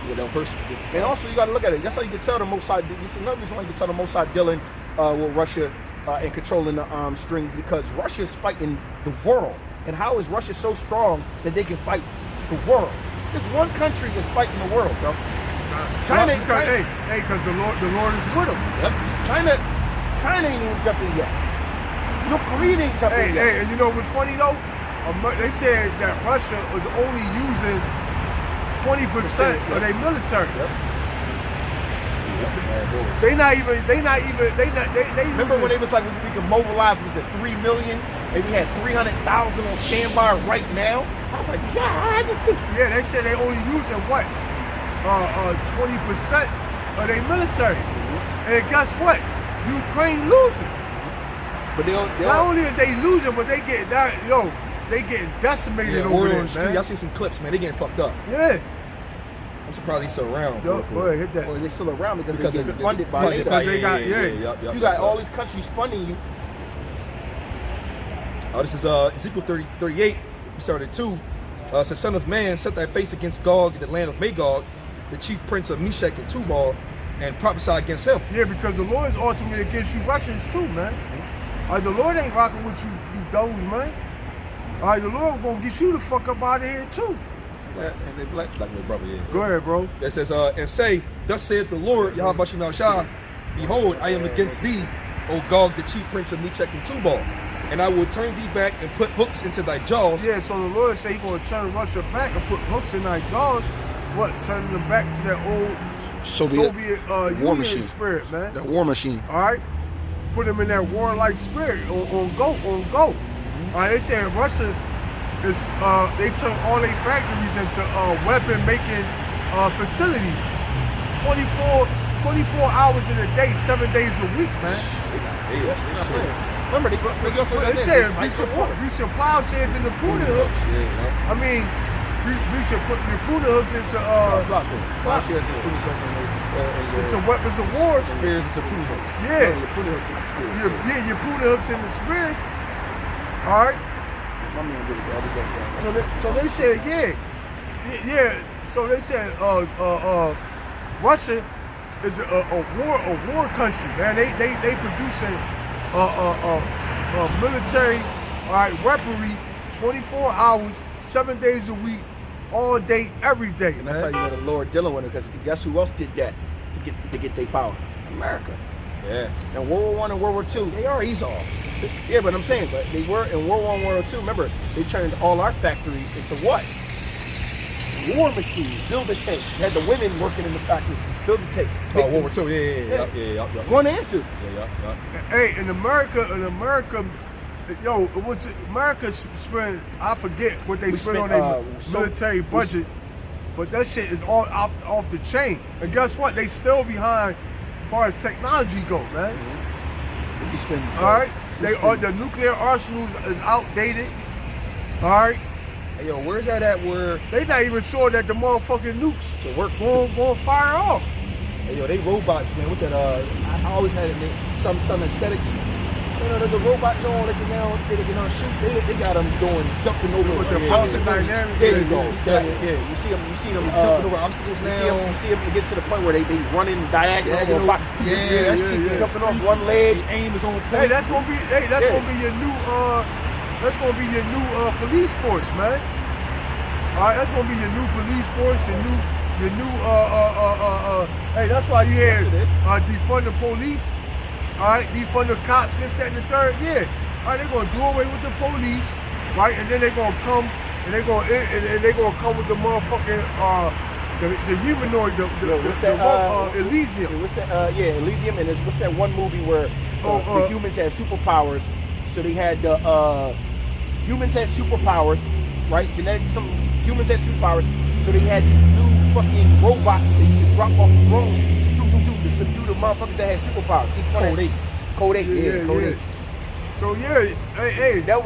Yeah, that first. And also, you got to look at it. That's how you can tell the Mossad. This is another reason why you can tell the Mossad dealing with Russia and controlling the strings, because Russia's fighting the world. And how is Russia so strong that they can fight the world? There's one country that's fighting the world, bro. China. Because the Lord is with them. Yep. China ain't even jumping yet. North Korea ain't jumping yet. Hey, and you know what's funny though? They said that Russia was only using 20% of their military. Yep. Remember when they was like, we can mobilize, was it 3 million? And we had 300,000 on standby right now? I was like, God. Yeah, they said they only using what? 20% of their military. And guess what? Ukraine losing. But Not only is they losing, but they get they getting decimated over there, Street. I man. see some clips, man. They getting fucked up. Yeah. I'm surprised he's still around. Go ahead, hit that. Well, they're still around because Because they're getting they- funded by NATO. Because they got- You got all these countries funding you. Oh, this is Ezekiel 38. We started 2. Says, Son of man, set thy face against Gog in the land of Magog, the chief prince of Meshach and Tubal, and prophesy against him. Yeah, because the Lord is ultimately against you Russians too, man. The Lord ain't rocking with you those, man. The Lord gonna get you the fuck up out of here too. Yeah, and they black. Like my brother, yeah. Go ahead, bro. That says, and say, thus saith the Lord, Yahweh Shah, behold, I am against thee, O Gog, the chief prince of Meshach and Tubal, and I will turn thee back and put hooks into thy jaws. Yeah, so the Lord say he gonna turn Russia back and put hooks in their jaws. What? Turning them back to that old Soviet war Union machine. spirit, man. The war machine. All right, put them in that warlike spirit on go. All right, they say Russia is they turn all their factories into weapon making facilities. 24 hours in a day, 7 days a week, man. Remember, they also got They say reach your plowshares and the pruning hooks. I mean, reach your pruning hooks into Plowshares and pruning hooks into weapons of war. spears into pruning hooks. Yeah. Your pruning hooks into spears. Your pruning hooks into spears. All right. My man did it the other day. So they said, yeah. So they said, Russia is a war country, man. They producing military, all right, weaponry, 24 hours, 7 days a week, all day, every day. And that's how you know the Lord dealing with it, because guess who else did that to get their power? America. Yeah. And World War I and World War II, they are Esau. Yeah, but I'm saying, but they were in World War I and World War II. Remember, they turned all our factories into what? War machines, building tanks. They had the women working in the factories, building tanks. Oh, World War II, yeah. 1 and 2. Yeah. Hey, in America, yo, it was America spent, I forget what they spent on their military budget, but that shit is all off the chain. And guess what? They still behind as far as technology go, man. We be spending. All right, the nuclear arsenals is outdated. All right, Hey, yo, where's that at where they not even sure that the motherfucking nukes to work? going fire off. Hey, yo, they robots, man. What's that? I always had it named some aesthetics. You know, the robot John, they can shoot. They got them jumping over With the power dynamic. There you go. Yeah. You see them jumping over obstacles now. You see them get to the point where they running diagonal. That shit jumping off one leg. The aim is on point. Hey, that's gonna be your new police force, man. All right, that's gonna be your new police force, your new hey, that's why you hear defund the police. All right, defund the cops, this, that, and the third. Yeah, all right, they're gonna do away with the police, right? And then they're gonna come and they're gonna come with the motherfucking the humanoid, Elysium. What's that? Yeah, Elysium, and what's that one movie where the humans had superpowers? So they had humans had superpowers, right? Some humans had superpowers, so they had these new fucking robots that you could drop off the road to subdue the motherfuckers that had superpowers. Each one Code 8, yeah, Code 8. So yeah, hey, that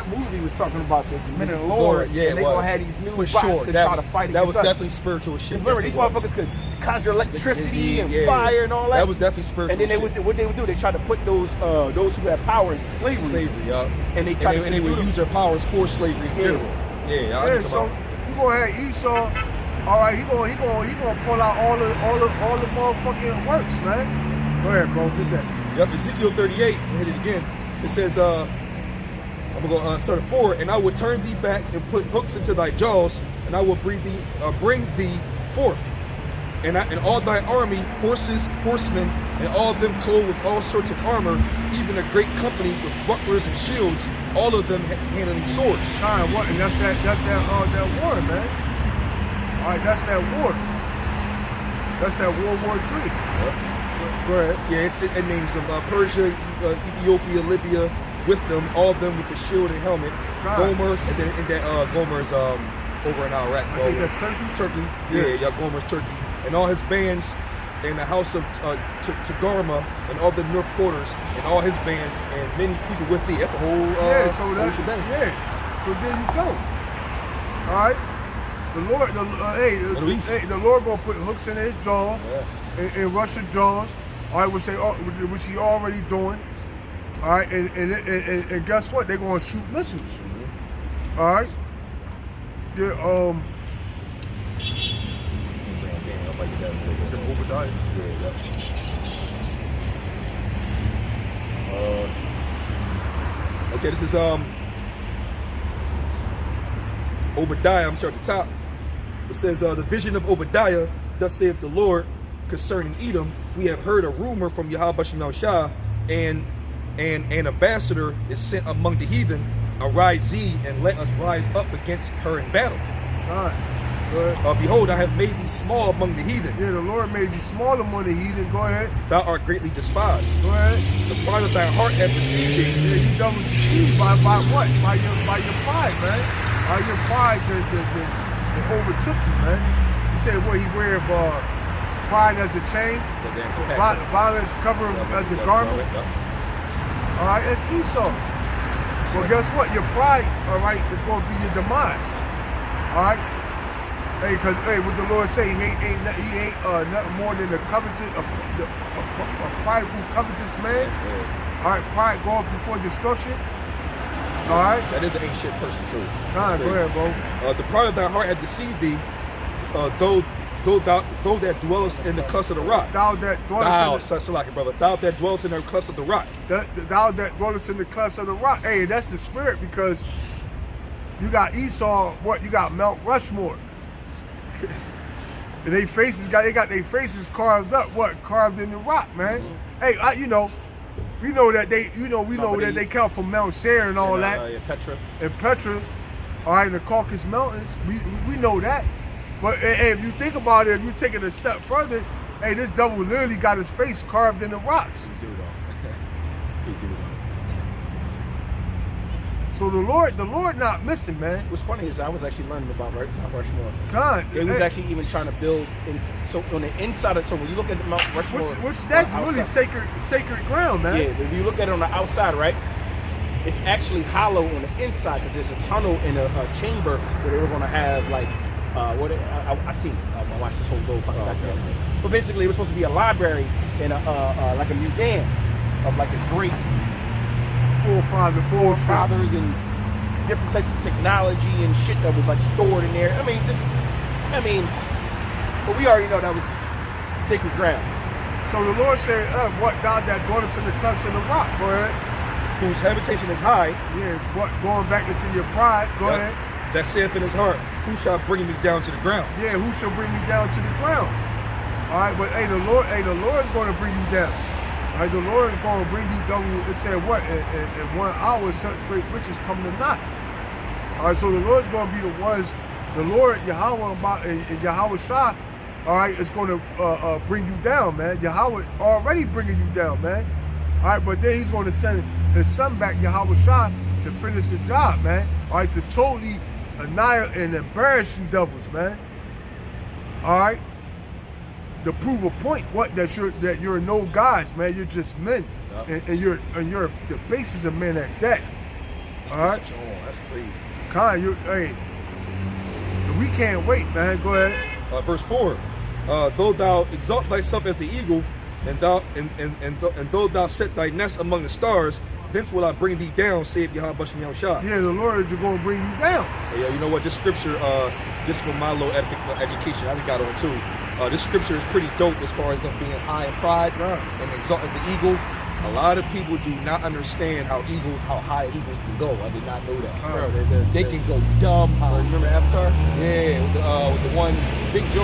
movie was talking about the men of the Lord. Yeah, and they gonna have these new bots to try to fight that was against us. definitely spiritual shit. Remember, these motherfuckers could conjure electricity and fire and all that. That was definitely spiritual. And then what they would do, they try to put those who had power into slavery. Yeah. And they would use their powers for slavery in general. Yeah. So you gonna have Esau. All right, he gonna pull out all the motherfucking works, man. Go ahead, bro. Get that. Yep, Ezekiel 38, hit it again. It says, I'm gonna go start at 4, and I will turn thee back and put hooks into thy jaws, and I will bring thee forth. And all thy army, horses, horsemen, and all of them clothed with all sorts of armor, even a great company with bucklers and shields, all of them handling swords. All right, what? And that's that war, man. All right, that's that war. That's that World War III. Yep. Go ahead. Yeah, it names them Persia, Ethiopia, Libya, with them, all of them with the shield and helmet. Gomer, and then Gomer's over in Iraq. I think that's Turkey. Yeah, Gomer's Turkey, and all his bands in the house of Togarmah and all the north quarters, and all his bands and many people with thee. That's the whole. So there you go. All right. The Lord, the Lord gonna put hooks in his jaws, in Russian jaws. All right, which he already doing. All right, and guess what? They're gonna shoot missiles. Mm-hmm. All right. Yeah. Obadiah. Okay, this is Obadiah. I'm sorry, at the top. It says, the vision of Obadiah, thus saith the Lord, concerning Edom, we have heard a rumor from Yahweh Shah, and an ambassador is sent among the heathen. Arise ye, and let us rise up against her in battle. All right. Behold, I have made thee small among the heathen. Yeah, the Lord made you small among the heathen. Go ahead. Thou art greatly despised. Go ahead. The pride of thy heart hath deceived thee. Yeah, you double deceived by what? By your pride, man. By your pride that overtook you, man. You said what he wear pride as a chain, violence covered as a garment. All right, that's Esau. Well, guess what? Your pride, all right, is going to be your demise. All right. Hey, because what the Lord say, he ain't nothing more than a prideful, covetous man. All right, pride go up before destruction. All right. That is an ain't shit person too. Nah, That's go crazy. ahead, bro. The pride of thy heart had deceived thee, though that dwellest in the clefts of the rock. Thou that Thou, dwellest Salaki, brother. Thou that dwellest in the clefts of the rock. thou that dwellest in the clefts of the rock. Hey, that's the spirit, because you got Esau. What you got? Mount Rushmore. And they got their faces carved up. What? Carved in the rock, man. Hey, we know that they come from Mount Seir and all that. Yeah, Petra. And Petra, all right, in the Caucasus Mountains, we know that. But if you think about it, if you take it a step further, hey, this devil literally got his face carved in the rocks. He do though. He do though. So the Lord not missing, man. What's funny is I was actually learning about Mount Rushmore. God, It was actually even trying to build so on the inside of, so when you look at the Mount Rushmore, which that's on the really outside- sacred ground, man. Yeah, if you look at it on the outside, right, it's actually hollow on the inside because there's a tunnel in a chamber where they were going to have like I seen it. I watched this whole little fucking documentary. But basically, it was supposed to be a library and like a museum of like a great Forefather bullshit. forefathers and different types of technology and shit that was like stored in there. But we already know that was sacred ground. So the Lord said, what thou that dwellest in the clefts of the rock, go ahead. Whose habitation is high, Yeah, what going back into your pride, go Yep. ahead. that saith in his heart, who shall bring me down to the ground? Yeah, who shall bring you down to the ground? All right, but hey, the Lord is going to bring you down. All right, the Lord is going to bring you down. It said what? In 1 hour, such great riches come to naught. All right, so the Lord is going to be the ones. The Lord Yahweh and Yahweh Shah, all right, is going to bring you down, man. Yahweh already bringing you down, man. All right, but then He's going to send His Son back, Yahweh Shah, to finish the job, man. All right, to totally annihilate and embarrass you devils, man. All right, to prove a point, that you're no gods, man. You're just men, Yep. and you're the basis of men at that. All right, Oh, that's crazy. hey, we can't wait, man. Go ahead. Verse 4. Though thou exalt thyself as the eagle, and though thou set thy nest among the stars, thence will I bring thee down, saith Yahweh Bashem Yahushua. Yeah, the Lord is going to bring you down. Yeah, you know what? This scripture, just for my little education, I just got on too. This scripture is pretty dope as far as them being high in pride and exalt as the eagle. A lot of people do not understand how high eagles can go. I did not know that. Bro, They can go dumb high. Remember Avatar? Yeah, with the one big jaw.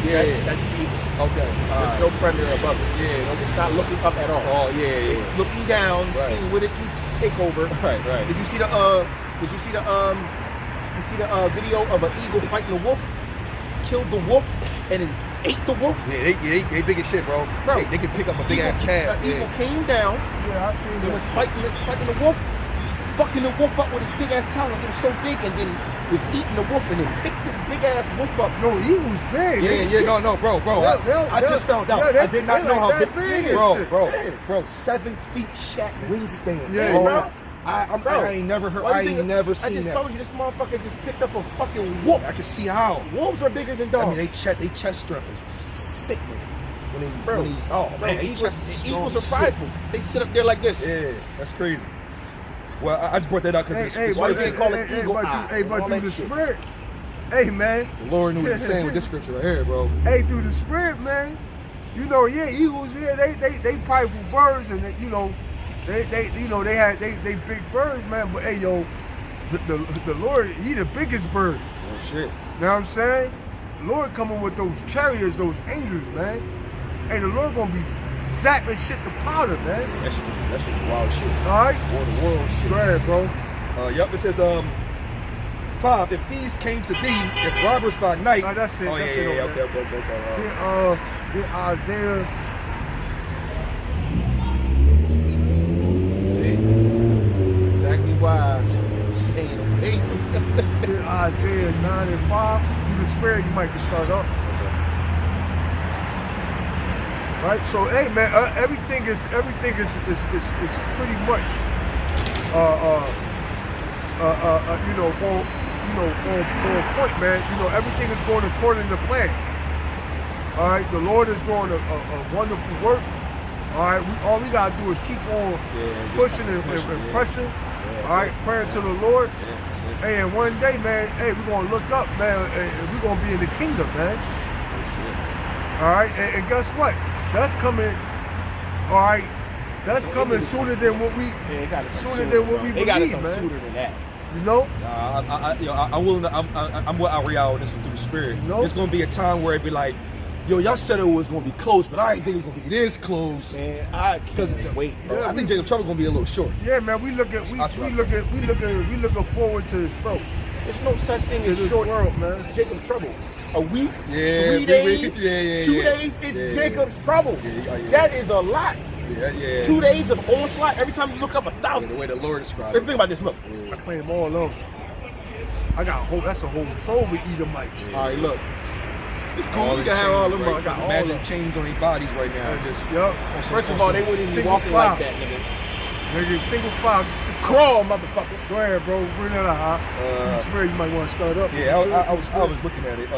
Yeah. That's evil. Okay. There's no predator above it. Yeah. It's not looking up at all. Oh yeah. It's looking down, Right. seeing what it can take over. Right. Did you see the video of an eagle fighting a wolf? Killed the wolf and then ate the wolf? Yeah, they big as shit, bro. Bro, They can pick up a big ass cat. Eagle came down Yeah, I seen and that. was fighting the wolf, fucking the wolf up with his big ass talons. It was so big, and then was eating the wolf and then picked this big ass wolf up. No, eagles big. No, bro. I just found out. I did not know how big. Bro, 7 feet shat wingspan. Yeah, bro. bro. I ain't never heard. Why I do you ain't think- never I seen just that. told you this motherfucker just picked up a fucking wolf. I can see how. Wolves are bigger than I dogs. mean, they chest strength is sickening. When Bro, they eagles, chest is strong eagles are as shit. prideful. They sit up there like this. Yeah, that's crazy. Well, I just brought that out because why you can't call it eagle eye and all but through that the shit? spirit, hey man, the Lord knew what he was saying with this scripture right here, bro. hey, through the spirit, man. You know, yeah, eagles, yeah, they prideful birds, and they, you know, they big birds, man. But hey, yo, the Lord, He the biggest bird. Oh shit. You know what I'm saying? The Lord coming with those chariots, those angels, man. Hey, the Lord gonna be zapping shit to powder, man. That shit wild shit. All right, War the world shit. go ahead, bro. Yep, it says 5. If thieves came to thee, if robbers by night. Oh, that's it, Oh, that's yeah, it yeah, over okay. Get Isaiah. See? Exactly why I'm staying away. Get Isaiah 9 and 5. You the spirit, you might can start up. Right, so hey man, everything is pretty much on point, man. You know, everything is going according to plan. All right, the Lord is doing a wonderful work. All right, all we gotta do is keep on Yeah, just pushing and pushing, yeah. pressing. all right, praying to the Lord. Yeah, that's it. Hey, and one day, man, hey, we're gonna look up, man, and we're gonna be in the kingdom, man. Oh, All right, and guess what? That's coming. All right, that's coming sooner than what we. Yeah, it gotta come Sooner than what bro. we It gotta believe, come man. sooner than that. You know? I'm willing to. I'm with Ariel on this one through the spirit. Nope. There's gonna be a time where it be like, yo, y'all said it was gonna be close, but I didn't think it was gonna be this close. Man, I can't wait, bro. Yeah, I think Jacob Trouble gonna be a little short. Yeah, man. We looking forward to Bro, there's no such thing as this short world, man. Jacob's trouble. A week, Yeah, 3 3 days, weeks, yeah, 2 yeah. days, it's Yeah, Jacob's trouble. Yeah. That is a lot. Yeah. 2 days of onslaught. Every time you look up The 1,000. way the Lord described Think about this. Look. I claim all of them. I got a whole. That's a whole soul with Edomites. All right, look. It's cool. All You the can have all them. chains, Bro. I right? got all Imagine them. chains on their bodies right now. Just Yup. First of all, they wouldn't even be Single walking file. like that, nigga. Nigga, single file. Crawl, motherfucker. Go ahead, bro. Bring that out. You swear you might want to start up. Yeah, I was looking at it.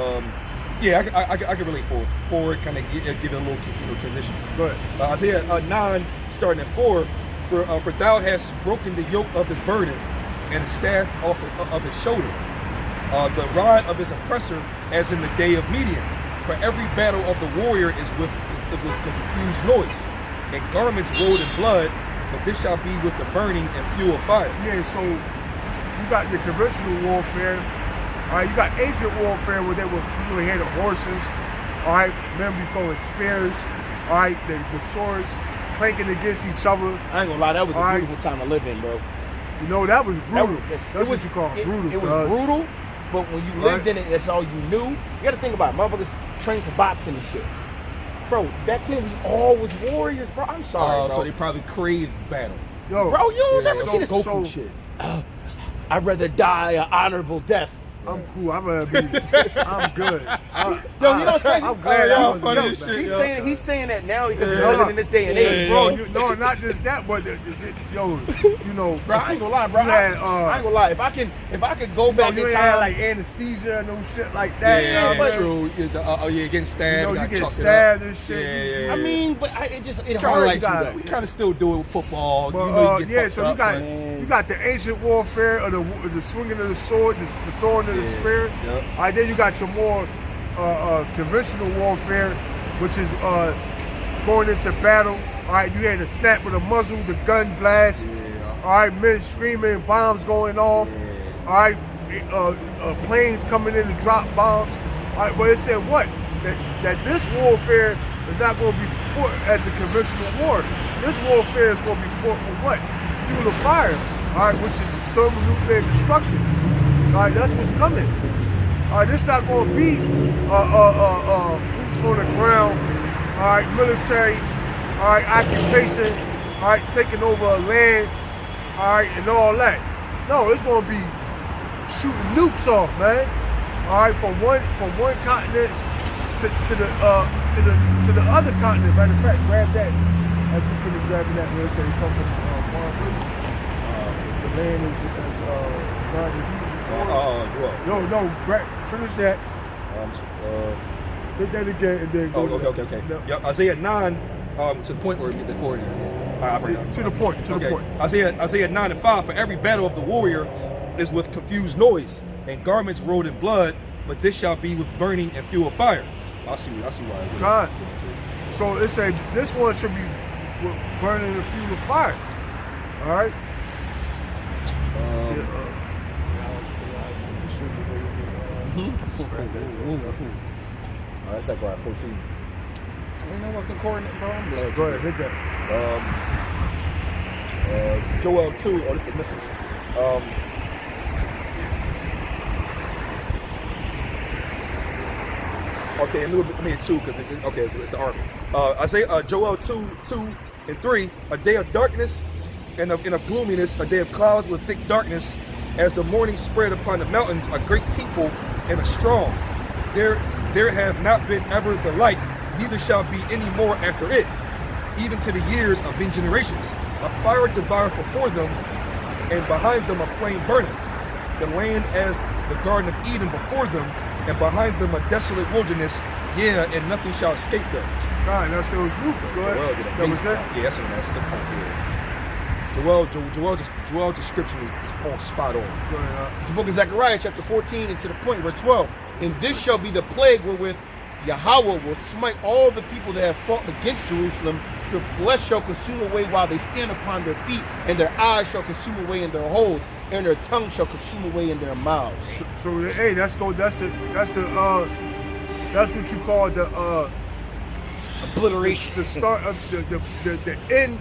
Yeah, I can relate forward, kind of give it a little transition. Go ahead. Isaiah 9, starting at 4, for thou hast broken the yoke of his burden, and the staff of his shoulder, the rod of his oppressor, as in the day of Midian. For every battle of the warrior is with confused noise, and garments rolled in blood, but this shall be with the burning and fuel of fire. Yeah, so you got your conventional warfare. All right, you got ancient warfare where they would had the horses. All right, men be throwing spears. All right, the swords clanking against each other. I ain't gonna lie, that was a All right. beautiful time to live in, bro. You know that was brutal. That That's what you call brutal. It was cuz. brutal, but when you lived in it, that's all you knew. You gotta think about it. Motherfuckers trained for boxing and shit. Bro, back then we all was warriors, bro. I'm sorry, bro. So they probably craved battle. Yo, Bro, you don't Yeah, never so- see this Goku so- shit. I'd rather die an honorable death. I'm cool. I'm gonna be. I'm good. Yo, you know what's crazy? I'm glad Oh, I yo, was funny young, as man. shit. He's saying that now because he's Yeah. living in this day and age, Bro, bro. no, not just that, but yo, you know, Bro, I ain't gonna lie, bro. You had, I ain't gonna lie. If I could go back you in ain't had time, like anesthesia and no shit like that. Yeah, you know, true. Yeah, getting stabbed. You know, you got get chalked stabbed up. and shit. Yeah. I mean, but it Kinda hurt like you got- though. we kind of still do it with football. But you know, you get yeah, fucked so you up, got but- you got the ancient warfare of the swinging of the sword, the throwing of the Yeah, spear. yep. All right, then you got your more conventional warfare, which is going into battle. All right, you had the snap of the muzzle, the gun blast. Yeah. All right, men screaming, bombs going off. Yeah. All right, planes coming in to drop bombs. All right, but it said what? That this warfare is not going to be fought as a conventional war. This warfare is going to be fought with what? Fuel of fire. All right, which is thermonuclear destruction. All right, that's what's coming. All right, this not going to be boots on the ground. All right, military. All right, occupation. All right, taking over a land. All right, and all that. No, it's going to be shooting nukes off, man. All right, from one continent to the other continent. Matter of fact, grab that. I just finished grabbing that. Where it said it come from foreign place. The land is Joel. No, finish that. Um, Hit that again and then go. okay. No, Yep, Isaiah 9, to the point where before to the point. To the point. Isaiah 9 and 5. For every battle of the warrior is with confused noise, and garments rolled in blood, but this shall be with burning and fuel of fire. I see why. it was. God. So it said this one should be with burning the fuel of fire. All right. That's Zechariah 14. You know what, concordant, bro? I'm glad. Go ahead, hit that. Joel 2. Oh, this is the missiles. Okay, let me 2 because it's the army. Isaiah Joel 2 and 3. A day of darkness and of gloominess, a day of clouds with thick darkness, as the morning spread upon the mountains, a great people and a strong. There have not been ever the like, neither shall be any more after it, even to the years of many generations. A fire devoureth before them, and behind them a flame burneth. The land as the Garden of Eden before them, and behind them a desolate wilderness, and nothing shall escape them. God, that's those nukes. Go ahead. That was it. Yeah, that's what that's the point here. Joel's description is on spot on. Go ahead, It's the book of Zechariah, chapter 14, and to the point, verse 12. And this shall be the plague wherewith Yahweh will smite all the people that have fought against Jerusalem. Their flesh shall consume away while they stand upon their feet, and their eyes shall consume away in their holes, and their tongue shall consume away in their mouths. So hey, that's what you call the Obliteration. the start of the end,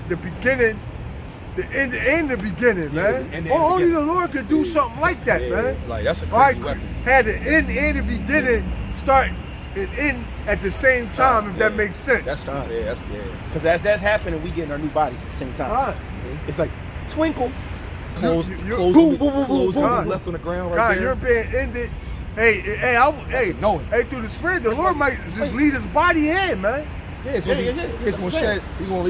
the beginning, the end and the beginning, Yeah, man. and the Only beginning. the Lord could do something like that, Yeah, man. like that's a All right, crazy weapon. had the end and the beginning start and end at the same time, if that Yeah. makes sense. That's yeah. Because as that's happening, we getting our new bodies at the same time. Right. It's like twinkle. Clothes, you- clothes, boom, will be- boom, boom, clothes boom, will be boom. left on the ground right God, there. you're being ended. Hey, know it. through the Spirit, the Lord might just lead his body in, man. Yeah, it's gonna Yeah, be. yeah, yeah. It's gonna That's shed. You're gonna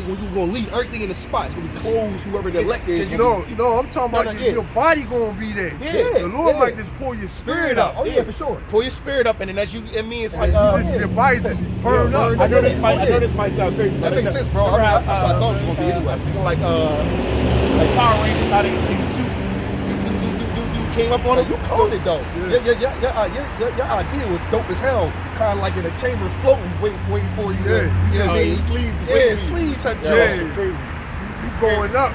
leave everything in the spot. It's gonna be clothes. Whoever the elect is. You gonna know, I'm talking about yeah. your body gonna be there. Yeah, The Lord yeah. might just pull your spirit up. Oh yeah, for sure. Pull your spirit up, and then as you and me, it's like You just your body just burn up. I know this might sound crazy, but That makes sense, bro. remember I mean, how, that's what I thought it was gonna be anyway. I think like Power Rangers, how they suit came up on it. You called it though. Your idea was dope as hell. Kind of like in a chamber floating, waiting for you. Yeah. You know what I mean? Sleeve, just Yeah, waiting for you. sleeve type Yeah. job. Shit crazy. He's going up,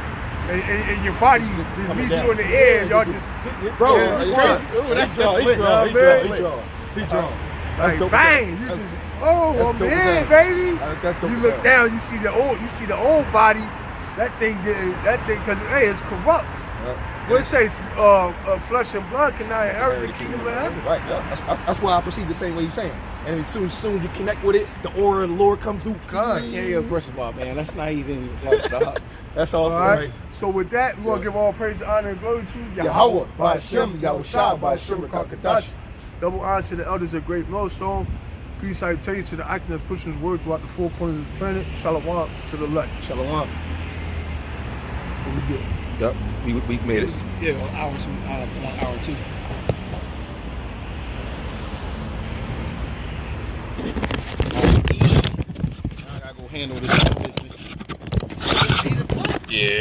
and your body just Coming meets you down. in the air. Y'all just Bro, Yeah, it's he crazy. draw. Ooh, that's He draw, just he lit, draw, man. he That's draw, lit. he draw. That's like dope as bang. hell. You That's- just that's I'm dope as in, hell. baby. That's dope You as look hell. down, you see the old body. That thing, because hey, it's corrupt. What it says, flesh and blood cannot inherit the kingdom of heaven. Right. Yeah. That's why I perceive the same way you're saying. And as soon you connect with it, the aura of the Lord comes through. God. Yeah, first of all, man, that's not even like that's All awesome. right. So with that, we want to give all praise, honor, and glory to Yahweh, by Hashem, Yahushua, by Hashem, Kakadash. Double honor to the elders of Great Millstone. Peace, salutation to the acting of pushing his word throughout the four corners of the planet. Shalom to the left. Shalom. We good. Yep. We made it. Yeah, an hour or two. I gotta go handle this other business. Yeah.